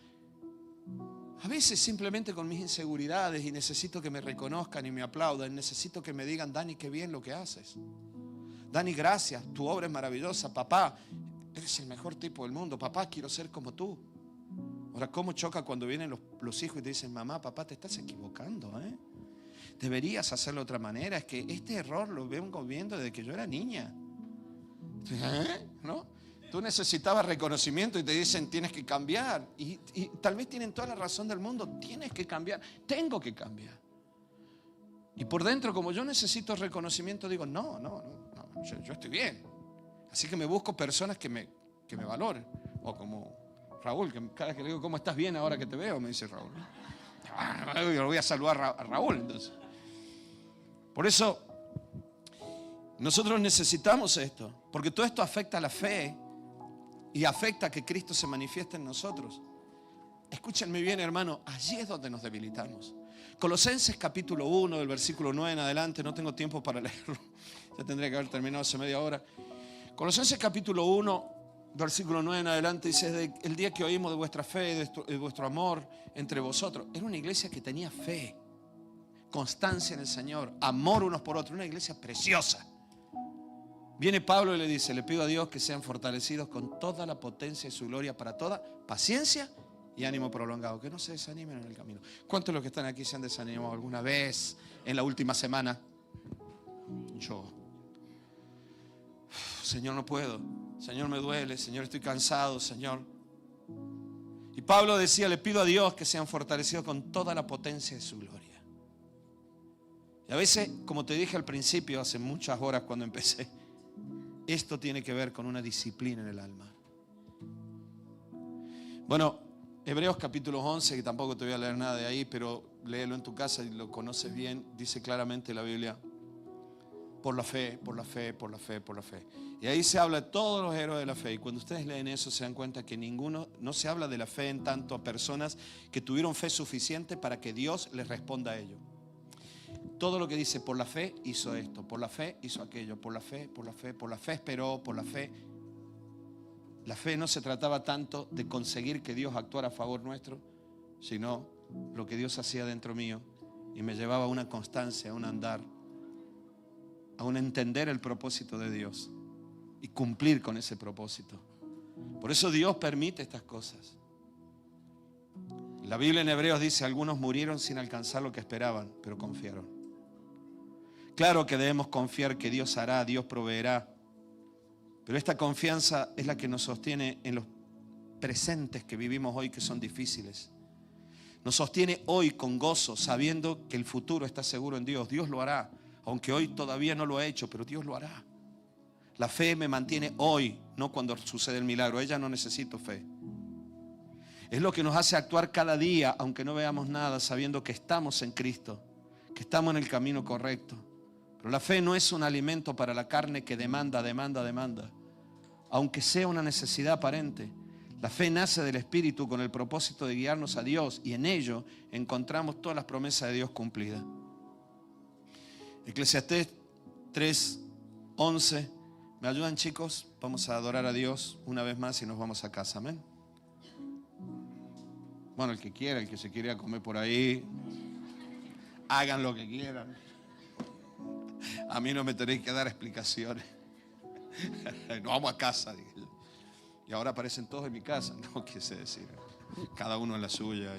A veces simplemente con mis inseguridades y necesito que me reconozcan y me aplaudan. Necesito que me digan, Dani, qué bien lo que haces. Dani, gracias, tu obra es maravillosa. Papá, eres el mejor tipo del mundo. Papá, quiero ser como tú. Ahora, ¿cómo choca cuando vienen los hijos y te dicen, mamá, papá, te estás equivocando, ¿eh? Deberías hacerlo de otra manera. Es que este error lo vengo viendo desde que yo era niña. ¿No? Tú necesitabas reconocimiento y te dicen, tienes que cambiar. Y tal vez tienen toda la razón del mundo. Tienes que cambiar. Tengo que cambiar. Y por dentro, como yo necesito reconocimiento, digo, no, yo estoy bien. Así que me busco personas que me valoren. O como Raúl, que cada vez que le digo, ¿cómo estás bien ahora que te veo? Me dice Raúl. Yo voy a saludar a Raúl entonces. Por eso, nosotros necesitamos esto. Porque todo esto afecta a la fe y afecta a que Cristo se manifieste en nosotros. escúchenme bien, hermano, allí es donde nos debilitamos. Colosenses capítulo 1, del versículo 9 en adelante, no tengo tiempo para leerlo, ya tendría que haber terminado hace media hora. Colosenses capítulo 1, versículo 9 en adelante, dice: desde el día que oímos de vuestra fe, de vuestro amor entre vosotros. Era una iglesia que tenía fe, constancia en el Señor, amor unos por otros, una iglesia preciosa. Viene Pablo y le dice: le pido a Dios que sean fortalecidos con toda la potencia de su gloria para toda paciencia y ánimo prolongado, que no se desanimen en el camino. ¿Cuántos de los que están aquí se han desanimado alguna vez en la última semana? Yo. Señor, no puedo. Señor, me duele. Señor, estoy cansado. Señor. Y Pablo decía: le pido a Dios que sean fortalecidos con toda la potencia de su gloria. Y a veces, como te dije al principio, hace muchas horas cuando empecé, esto tiene que ver con una disciplina en el alma. Bueno, Hebreos capítulo 11, que tampoco te voy a leer nada de ahí, pero léelo en tu casa y lo conoces bien. Dice claramente la Biblia: por la fe, por la fe, por la fe, por la fe. Y ahí se habla de todos los héroes de la fe. Y cuando ustedes leen eso se dan cuenta que no se habla de la fe en tanto a personas que tuvieron fe suficiente para que Dios les responda a ello. Todo lo que dice por la fe hizo esto, por la fe hizo aquello, por la fe, por la fe, por la fe esperó, por la fe. La fe no se trataba tanto de conseguir que Dios actuara a favor nuestro, sino lo que Dios hacía dentro mío y me llevaba a una constancia, a un andar, a un entender el propósito de Dios y cumplir con ese propósito. Por eso Dios permite estas cosas. La Biblia en Hebreos dice: algunos murieron sin alcanzar lo que esperaban, pero confiaron. Claro que debemos confiar que Dios hará, Dios proveerá. Pero esta confianza es la que nos sostiene en los presentes que vivimos hoy, que son difíciles. Nos sostiene hoy con gozo, sabiendo que el futuro está seguro en Dios. Dios lo hará, aunque hoy todavía no lo ha hecho, pero Dios lo hará. La fe me mantiene hoy, no cuando sucede el milagro. Ella no necesito fe. Es lo que nos hace actuar cada día, aunque no veamos nada, sabiendo que estamos en Cristo, que estamos en el camino correcto. Pero la fe no es un alimento para la carne que demanda, aunque sea una necesidad aparente. La fe nace del Espíritu con el propósito de guiarnos a Dios, y en ello encontramos todas las promesas de Dios cumplidas. Eclesiastés 3:11. ¿Me ayudan, chicos? Vamos a adorar a Dios una vez más y nos vamos a casa. Amén. Bueno, el que quiera, el que se quiera comer por ahí, hagan lo que quieran. A mí no me tenéis que dar explicaciones. Nos vamos a casa, dije yo. Y ahora aparecen todos en mi casa. No quise decir, cada uno en la suya.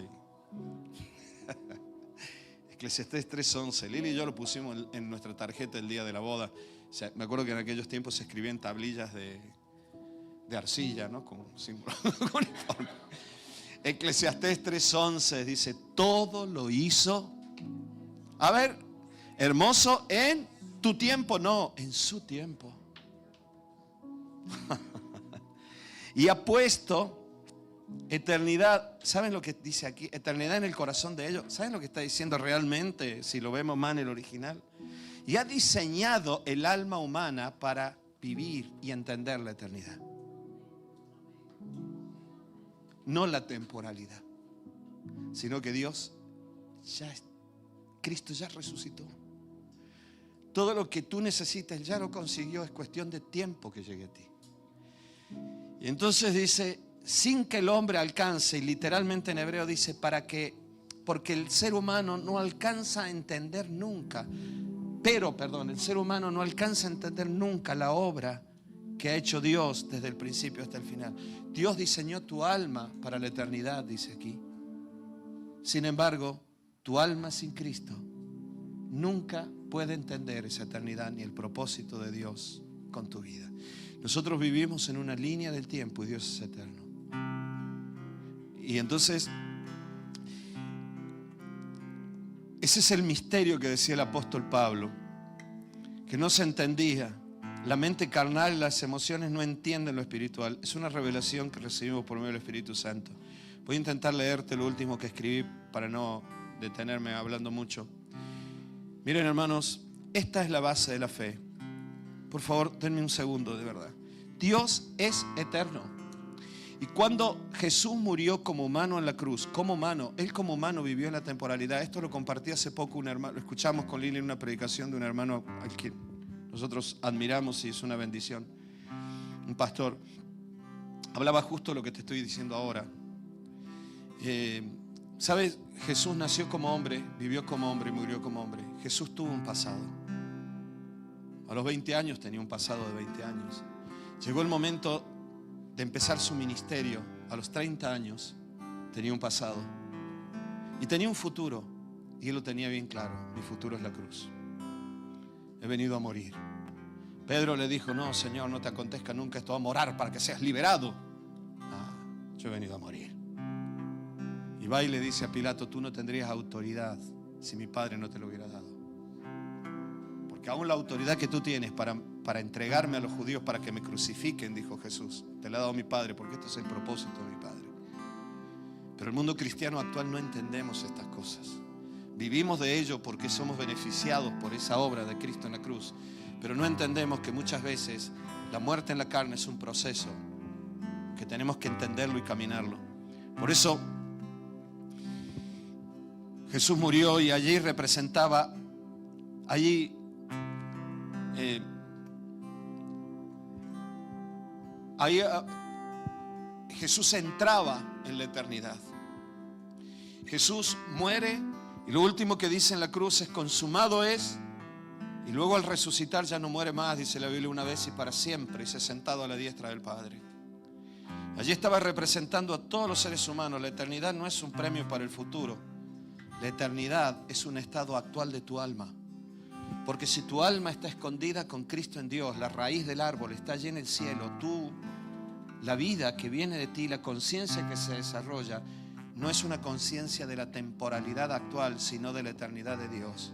Eclesiastés 3:11. Lili y yo lo pusimos en nuestra tarjeta el día de la boda. O sea, me acuerdo que en aquellos tiempos se escribían tablillas de arcilla, ¿no? Como símbolo. Eclesiastés 3:11 dice: todo lo hizo. A ver, hermoso en tu tiempo, no, en su tiempo. Y ha puesto eternidad. ¿Saben lo que dice aquí? Eternidad en el corazón de ellos. ¿Saben lo que está diciendo realmente si lo vemos más en el original? Y ha diseñado el alma humana para vivir y entender la eternidad, no la temporalidad, sino que Cristo ya resucitó. Todo lo que tú necesitas ya lo consiguió, es cuestión de tiempo que llegue a ti. Y entonces dice: sin que el hombre alcance, y literalmente en hebreo dice porque el ser humano no alcanza a entender nunca, el ser humano no alcanza a entender nunca la obra que ha hecho Dios desde el principio hasta el final. Dios diseñó tu alma para la eternidad, dice aquí. Sin embargo, tu alma sin Cristo nunca puede entender esa eternidad ni el propósito de Dios con tu vida. Nosotros vivimos en una línea del tiempo y Dios es eterno. Y entonces, ese es el misterio que decía el apóstol Pablo, que no se entendía. La mente carnal y las emociones no entienden lo espiritual. Es una revelación que recibimos por medio del Espíritu Santo. Voy a intentar leerte lo último que escribí para no detenerme hablando mucho. Miren, hermanos, esta es la base de la fe. Por favor, denme un segundo, de verdad. Dios es eterno. Y cuando Jesús murió como humano en la cruz, como humano, Él como humano vivió en la temporalidad. Esto lo compartí hace poco un hermano, lo escuchamos con Lili en una predicación de un hermano al que nosotros admiramos y es una bendición. Un pastor hablaba justo lo que te estoy diciendo ahora. ¿Sabes? Jesús nació como hombre, vivió como hombre y murió como hombre. Jesús tuvo un pasado. A los 20 años tenía un pasado de 20 años. Llegó el momento de empezar su ministerio. A los 30 años tenía un pasado. Y tenía un futuro. Y Él lo tenía bien claro. Mi futuro es la cruz. He venido a morir. Pedro le dijo, no, Señor, no te acontezca nunca esto, va a morar para que seas liberado. Yo he venido a morir. Y va y le dice a Pilato, tú no tendrías autoridad si mi Padre no te lo hubiera dado. Porque aún la autoridad que tú tienes para entregarme a los judíos para que me crucifiquen, dijo Jesús, te la ha dado mi Padre, porque esto es el propósito de mi Padre. Pero el mundo cristiano actual no entendemos estas cosas. Vivimos de ello porque somos beneficiados por esa obra de Cristo en la cruz. Pero no entendemos que muchas veces la muerte en la carne es un proceso que tenemos que entenderlo y caminarlo. Por eso Jesús murió y allí representaba, Jesús entraba en la eternidad. Jesús muere y lo último que dice en la cruz es consumado es. Y luego al resucitar ya no muere más, dice la Biblia, una vez y para siempre, y se ha sentado a la diestra del Padre. Allí estaba representando a todos los seres humanos. La eternidad no es un premio para el futuro. La eternidad es un estado actual de tu alma. Porque si tu alma está escondida con Cristo en Dios, la raíz del árbol está allí en el cielo, la vida que viene de ti, la conciencia que se desarrolla, no es una conciencia de la temporalidad actual, sino de la eternidad de Dios.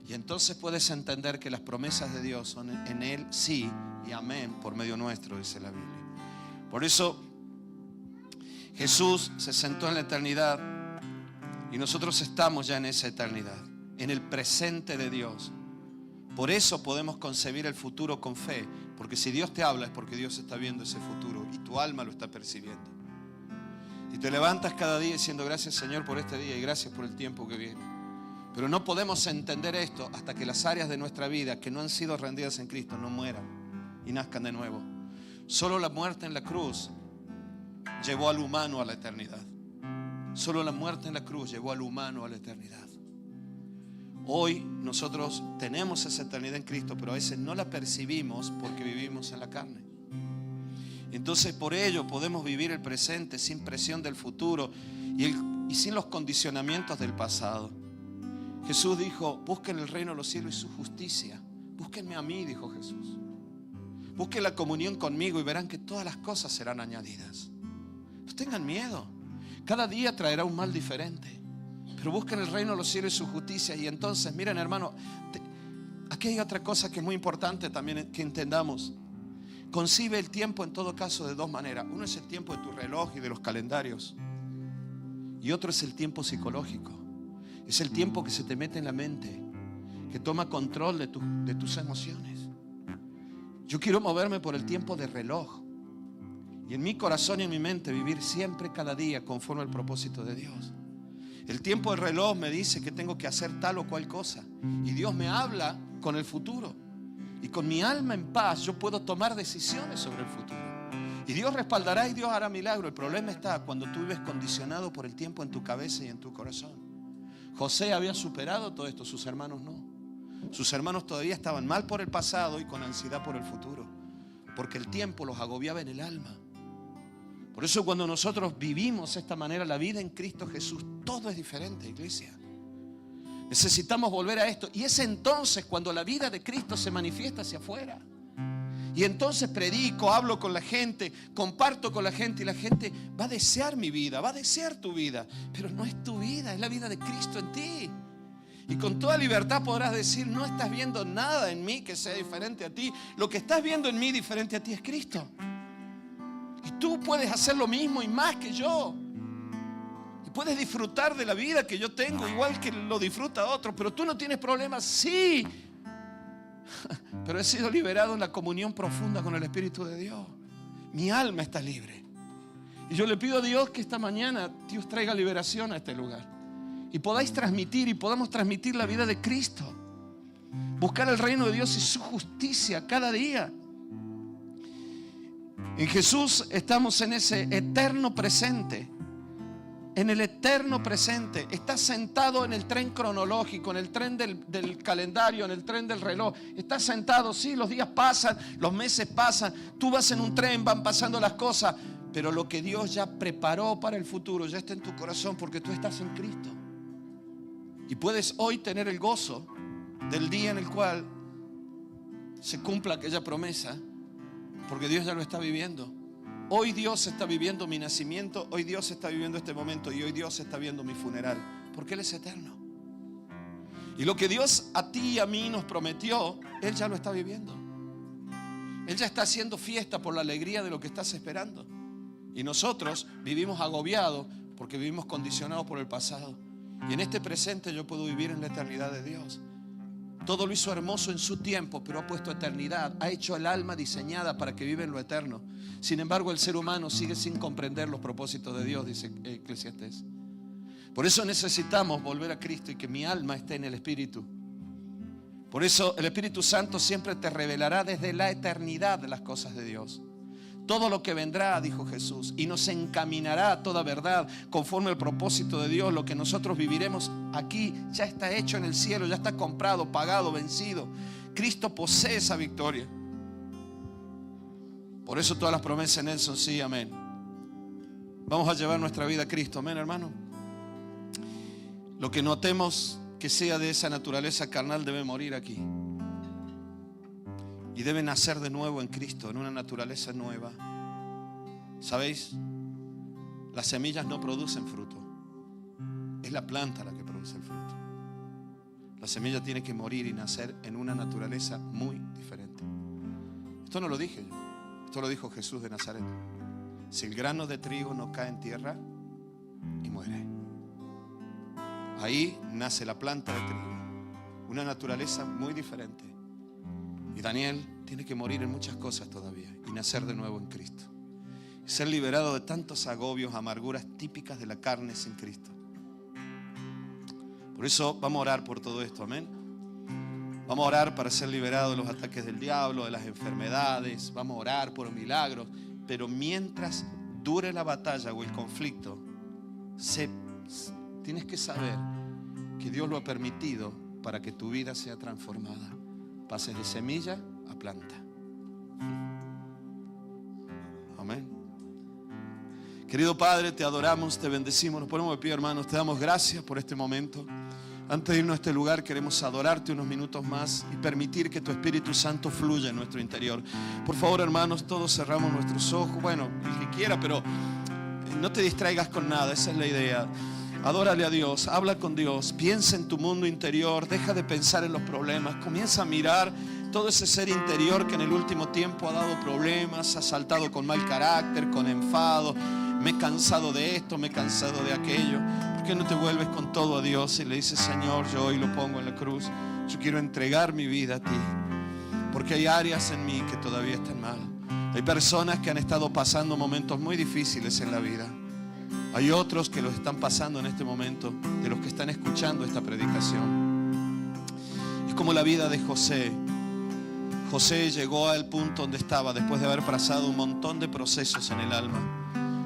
Y entonces puedes entender que las promesas de Dios son en Él sí y amén por medio nuestro, dice la Biblia. Por eso Jesús se sentó en la eternidad y nosotros estamos ya en esa eternidad, en el presente de Dios. Por eso podemos concebir el futuro con fe, porque si Dios te habla es porque Dios está viendo ese futuro y tu alma lo está percibiendo. Y te levantas cada día diciendo gracias Señor por este día y gracias por el tiempo que viene. Pero no podemos entender esto hasta que las áreas de nuestra vida que no han sido rendidas en Cristo no mueran y nazcan de nuevo. Solo la muerte en la cruz llevó al humano a la eternidad. Solo la muerte en la cruz llevó al humano a la eternidad. Hoy nosotros tenemos esa eternidad en Cristo, pero a veces no la percibimos porque vivimos en la carne. Entonces por ello podemos vivir el presente sin presión del futuro y sin los condicionamientos del pasado. Jesús dijo, busquen el reino de los cielos y su justicia. Búsquenme a mí, dijo Jesús. Busquen la comunión conmigo y verán que todas las cosas serán añadidas. No tengan miedo. Cada día traerá un mal diferente. Pero busquen el reino de los cielos y su justicia. Y entonces, miren hermano, aquí hay otra cosa que es muy importante también que entendamos. Concibe el tiempo en todo caso de dos maneras. Uno es el tiempo de tu reloj y de los calendarios. Y otro es el tiempo psicológico. Es el tiempo que se te mete en la mente, que toma control de tus emociones. Yo quiero moverme por el tiempo de reloj. Y en mi corazón y en mi mente vivir siempre, cada día, conforme al propósito de Dios. El tiempo del reloj me dice que tengo que hacer tal o cual cosa. Y Dios me habla con el futuro. Y con mi alma en paz yo puedo tomar decisiones sobre el futuro. Y Dios respaldará y Dios hará milagro. El problema está cuando tú vives condicionado por el tiempo en tu cabeza y en tu corazón. José había superado todo esto, sus hermanos no. Sus hermanos todavía estaban mal por el pasado y con ansiedad por el futuro. Porque el tiempo los agobiaba en el alma. Por eso cuando nosotros vivimos de esta manera la vida en Cristo Jesús, todo es diferente, iglesia. Necesitamos volver a esto. Y es entonces cuando la vida de Cristo se manifiesta hacia afuera. Y entonces predico, hablo con la gente, comparto con la gente y la gente va a desear mi vida, va a desear tu vida. Pero no es tu vida, es la vida de Cristo en ti. Y con toda libertad podrás decir, no estás viendo nada en mí que sea diferente a ti. Lo que estás viendo en mí diferente a ti es Cristo. Y tú puedes hacer lo mismo y más que yo. Y puedes disfrutar de la vida que yo tengo igual que lo disfruta otro. Pero tú no tienes problemas, sí. Pero he sido liberado en la comunión profunda con el Espíritu de Dios. Mi alma está libre. Y yo le pido a Dios que esta mañana Dios traiga liberación a este lugar. Y podáis transmitir y podamos transmitir la vida de Cristo. Buscar el reino de Dios y su justicia cada día. En Jesús estamos en ese eterno presente. En el eterno presente. Estás sentado en el tren cronológico, en el tren del calendario, en el tren del reloj. Estás sentado, sí, los días pasan, los meses pasan. Tú vas en un tren, van pasando las cosas. Pero lo que Dios ya preparó para el futuro ya está en tu corazón porque tú estás en Cristo. Y puedes hoy tener el gozo del día en el cual se cumpla aquella promesa, porque Dios ya lo está viviendo. Hoy Dios está viviendo mi nacimiento, hoy Dios está viviendo este momento y hoy Dios está viendo mi funeral, porque Él es eterno. Y lo que Dios a ti y a mí nos prometió, Él ya lo está viviendo. Él ya está haciendo fiesta por la alegría de lo que estás esperando. Y nosotros vivimos agobiados porque vivimos condicionados por el pasado. Y en este presente yo puedo vivir en la eternidad de Dios. Todo lo hizo hermoso en su tiempo, pero ha puesto eternidad. Ha hecho el alma diseñada para que viva en lo eterno. Sin embargo, el ser humano sigue sin comprender los propósitos de Dios, dice Eclesiastés. Por eso necesitamos volver a Cristo y que mi alma esté en el Espíritu. Por eso el Espíritu Santo siempre te revelará desde la eternidad las cosas de Dios. Todo lo que vendrá, dijo Jesús, y nos encaminará a toda verdad conforme al propósito de Dios. Lo que nosotros viviremos aquí ya está hecho en el cielo, ya está comprado, pagado, vencido. Cristo posee esa victoria. Por eso todas las promesas en Él son sí, amén. Vamos a llevar nuestra vida a Cristo, amén, hermano. Lo que notemos que sea de esa naturaleza carnal debe morir aquí. Y debe nacer de nuevo en Cristo, en una naturaleza nueva. ¿Sabéis? Las semillas no producen fruto. Es la planta la que produce el fruto. La semilla tiene que morir y nacer en una naturaleza muy diferente. Esto no lo dije yo. Esto lo dijo Jesús de Nazaret. Si el grano de trigo no cae en tierra y muere, ahí nace la planta de trigo. Una naturaleza muy diferente. Y Daniel tiene que morir en muchas cosas todavía y nacer de nuevo en Cristo. Y ser liberado de tantos agobios, amarguras típicas de la carne sin Cristo. Por eso vamos a orar por todo esto, amén. Vamos a orar para ser liberados de los ataques del diablo, de las enfermedades. Vamos a orar por milagros. Pero mientras dure la batalla o el conflicto, tienes que saber que Dios lo ha permitido para que tu vida sea transformada. Pases de semilla a planta. Amén. Querido Padre, te adoramos, te bendecimos. Nos ponemos de pie, hermanos. Te damos gracias por este momento. Antes de irnos a este lugar, queremos adorarte unos minutos más y permitir que tu Espíritu Santo fluya en nuestro interior. Por favor, hermanos, todos cerramos nuestros ojos. Bueno, el que quiera, pero no te distraigas con nada. Esa es la idea. Adórale a Dios, habla con Dios, piensa en tu mundo interior, deja de pensar en los problemas, comienza a mirar todo ese ser interior que en el último tiempo ha dado problemas, ha saltado con mal carácter, con enfado. Me he cansado de esto, me he cansado de aquello. ¿Por qué no te vuelves con todo a Dios y le dices: Señor, yo hoy lo pongo en la cruz, yo quiero entregar mi vida a ti, porque hay áreas en mí que todavía están mal. Hay personas que han estado pasando momentos muy difíciles en la vida. Hay otros que los están pasando en este momento, de los que están escuchando esta predicación. Es como la vida de José. José llegó al punto donde estaba después de haber pasado un montón de procesos en el alma.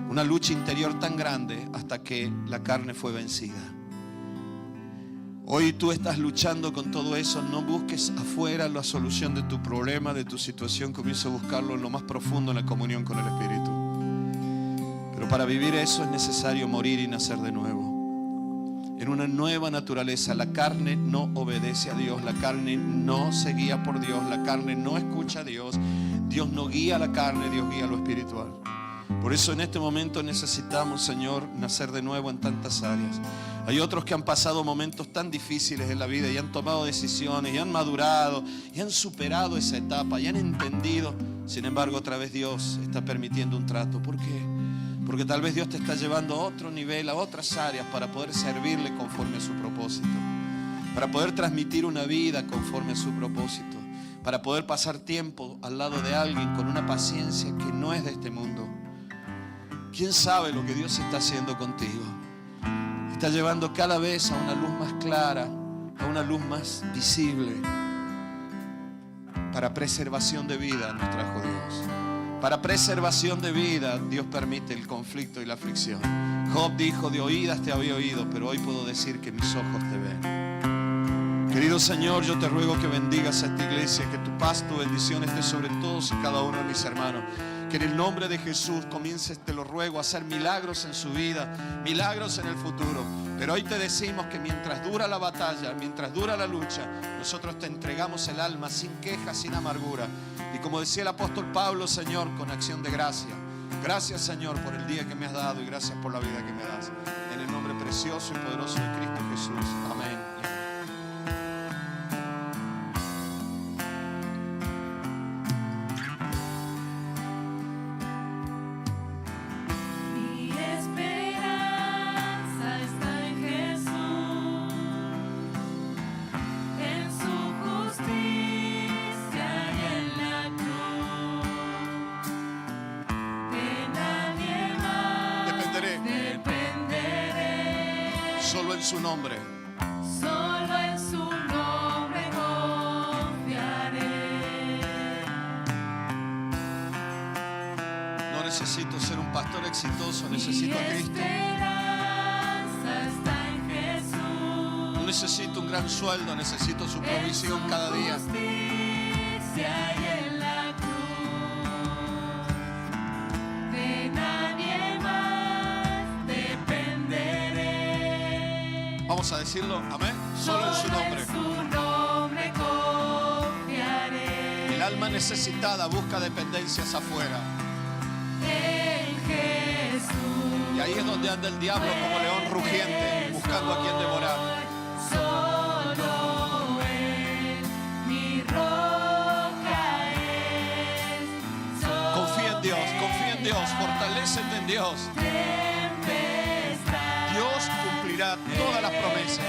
Una lucha interior tan grande hasta que la carne fue vencida. Hoy tú estás luchando con todo eso. No busques afuera la solución de tu problema, de tu situación. Comienza a buscarlo en lo más profundo, en la comunión con el Espíritu. Pero para vivir eso es necesario morir y nacer de nuevo. En una nueva naturaleza. La carne no obedece a Dios. La carne no se guía por Dios. La carne no escucha a Dios. Dios no guía a la carne, Dios guía a lo espiritual. Por eso en este momento necesitamos, Señor, nacer de nuevo en tantas áreas. Hay otros que han pasado momentos tan difíciles en la vida y han tomado decisiones y han madurado y han superado esa etapa y han entendido. Sin embargo, otra vez Dios está permitiendo un trato. ¿Por qué? Porque tal vez Dios te está llevando a otro nivel, a otras áreas para poder servirle conforme a su propósito. Para poder transmitir una vida conforme a su propósito. Para poder pasar tiempo al lado de alguien con una paciencia que no es de este mundo. ¿Quién sabe lo que Dios está haciendo contigo? Está llevando cada vez a una luz más clara, a una luz más visible. Para preservación de vida nos trajo Dios. Para preservación de vida Dios permite el conflicto y la aflicción. Job dijo: de oídas te había oído, pero hoy puedo decir que mis ojos te ven. Querido Señor, yo te ruego que bendigas a esta iglesia, que tu paz, tu bendición esté sobre todos y cada uno de mis hermanos. Que en el nombre de Jesús comiences, te lo ruego, a hacer milagros en su vida, milagros en el futuro. Pero hoy te decimos que mientras dura la batalla, mientras dura la lucha, nosotros te entregamos el alma sin queja, sin amargura. Y como decía el apóstol Pablo, Señor, con acción de gracia. Gracias, Señor, por el día que me has dado y gracias por la vida que me das. En el nombre precioso y poderoso de Cristo Jesús. Amén. Solo en su nombre. Solo en su nombre confiaré. No necesito ser un pastor exitoso, necesito a Cristo. Mi esperanza está en Jesús. No necesito un gran sueldo, necesito su provisión cada día. Justicia y en la cruz. De nadie más dependeré. Vamos a decirlo, amén. Solo en su nombre. En su nombre confiaré. El alma necesitada busca dependencias afuera. En Jesús. Y ahí es donde anda el diablo como león rugiente, buscando a quien devorar. Solo Él, mi roca es. Confía en Dios, fortalécete en Dios. Tempestad. Dios cumplirá todas las promesas.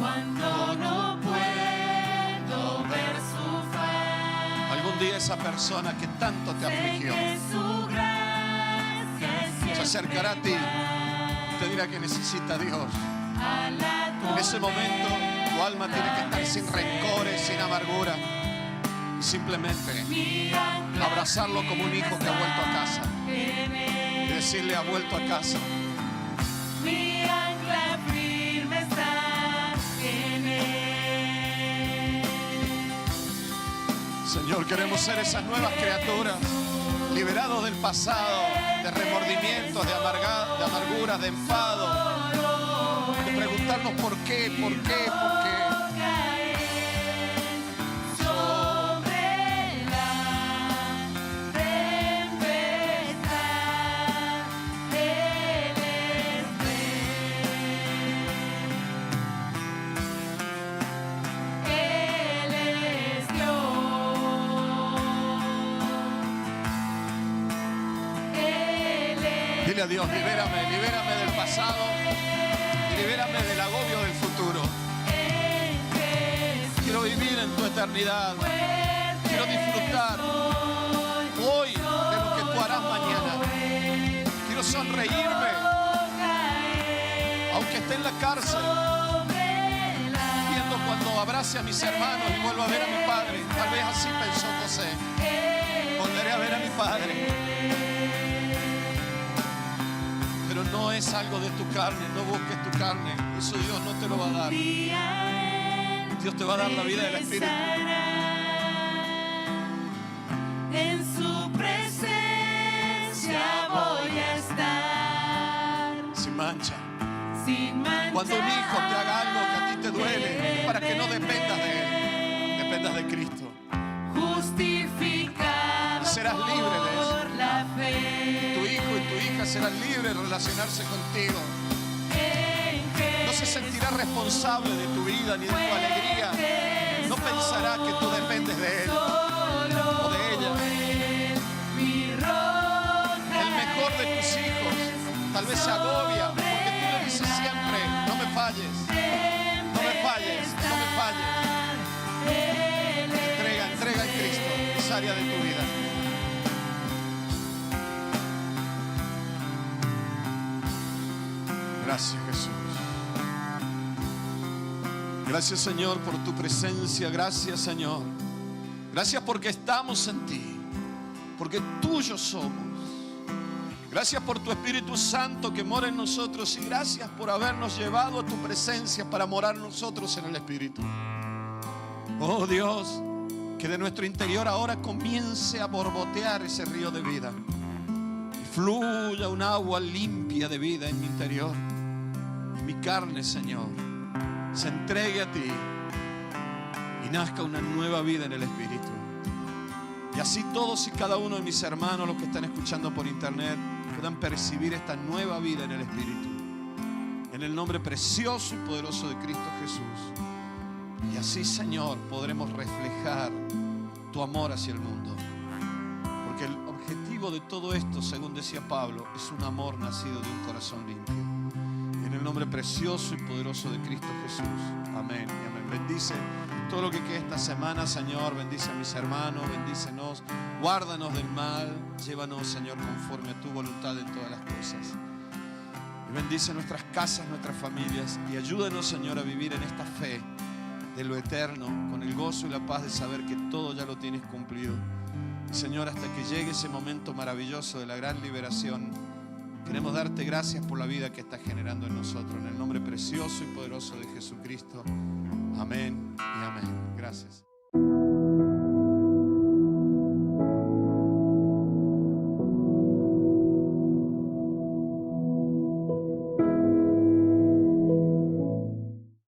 Cuando no puedo ver su faz. Algún día esa persona que tanto te afligió Que su gracia se acercará a ti y te dirá que necesita a Dios. En ese momento tu alma tiene que estar sin rencores, sin amargura. Y simplemente abrazarlo como un hijo que ha vuelto a casa. Y decirle: ha vuelto a casa. Mi ancla firme está en Él. Señor, queremos ser esas nuevas criaturas, liberados del pasado, de remordimientos, de amarguras, de enfado, de preguntarnos por qué. Sobre la tempestad, Él es rey. Él es Dios. Él es. Dile a Dios: libérame del pasado y libérame del agobio del futuro. Quiero vivir en tu eternidad. Quiero disfrutar hoy de lo que tú harás mañana. Quiero sonreírme, aunque esté en la cárcel, viendo cuando abrace a mis hermanos y vuelva a ver a mi padre. Tal vez así pensó José: volveré a ver a mi padre. Pero no es algo de tu carne, no busques tu carne. Eso Dios no te lo va a dar. Dios te va a dar la vida del Espíritu. En su presencia voy a estar. Sin mancha. Sin mancha. Cuando un hijo te haga algo que a ti te duele, es para que no dependas de él, dependas de Cristo. Justificado Serás libre de eso. por la fe. Tu hijo y tu hija serán libres de relacionarse contigo. No se sentirá responsable de tu vida ni de tu alegría. No pensará que tú dependes de él o de ella. El mejor de tus hijos tal vez se agobia porque tú le dices siempre: no me falles, no me falles, no me falles. áreas de tu vida. Gracias, Jesús. Gracias, Señor, por tu presencia. Gracias, Señor. Gracias porque estamos en ti, porque tuyos somos. Gracias por tu Espíritu Santo que mora en nosotros, y gracias por habernos llevado a tu presencia para morar nosotros en el Espíritu. Oh Dios, que de nuestro interior ahora comience a borbotear ese río de vida y fluya un agua limpia de vida en mi interior. Mi carne, Señor, se entregue a ti y nazca una nueva vida en el Espíritu. Y así todos y cada uno de mis hermanos, los que están escuchando por internet, puedan percibir esta nueva vida en el Espíritu. En el nombre precioso y poderoso de Cristo Jesús. Y así, Señor, podremos reflejar tu amor hacia el mundo. Porque el objetivo de todo esto, según decía Pablo, es un amor nacido de un corazón limpio. En el nombre precioso y poderoso de Cristo Jesús. Amén y amén. Bendice todo lo que quede esta semana, Señor. Bendice a mis hermanos, bendícenos. Guárdanos del mal. Llévanos, Señor, conforme a tu voluntad en todas las cosas. Y bendice nuestras casas, nuestras familias. Y ayúdanos, Señor, a vivir en esta fe de lo eterno, con el gozo y la paz de saber que todo ya lo tienes cumplido. Y, Señor, hasta que llegue ese momento maravilloso de la gran liberación, queremos darte gracias por la vida que estás generando en nosotros. En el nombre precioso y poderoso de Jesucristo. Amén y amén. Gracias.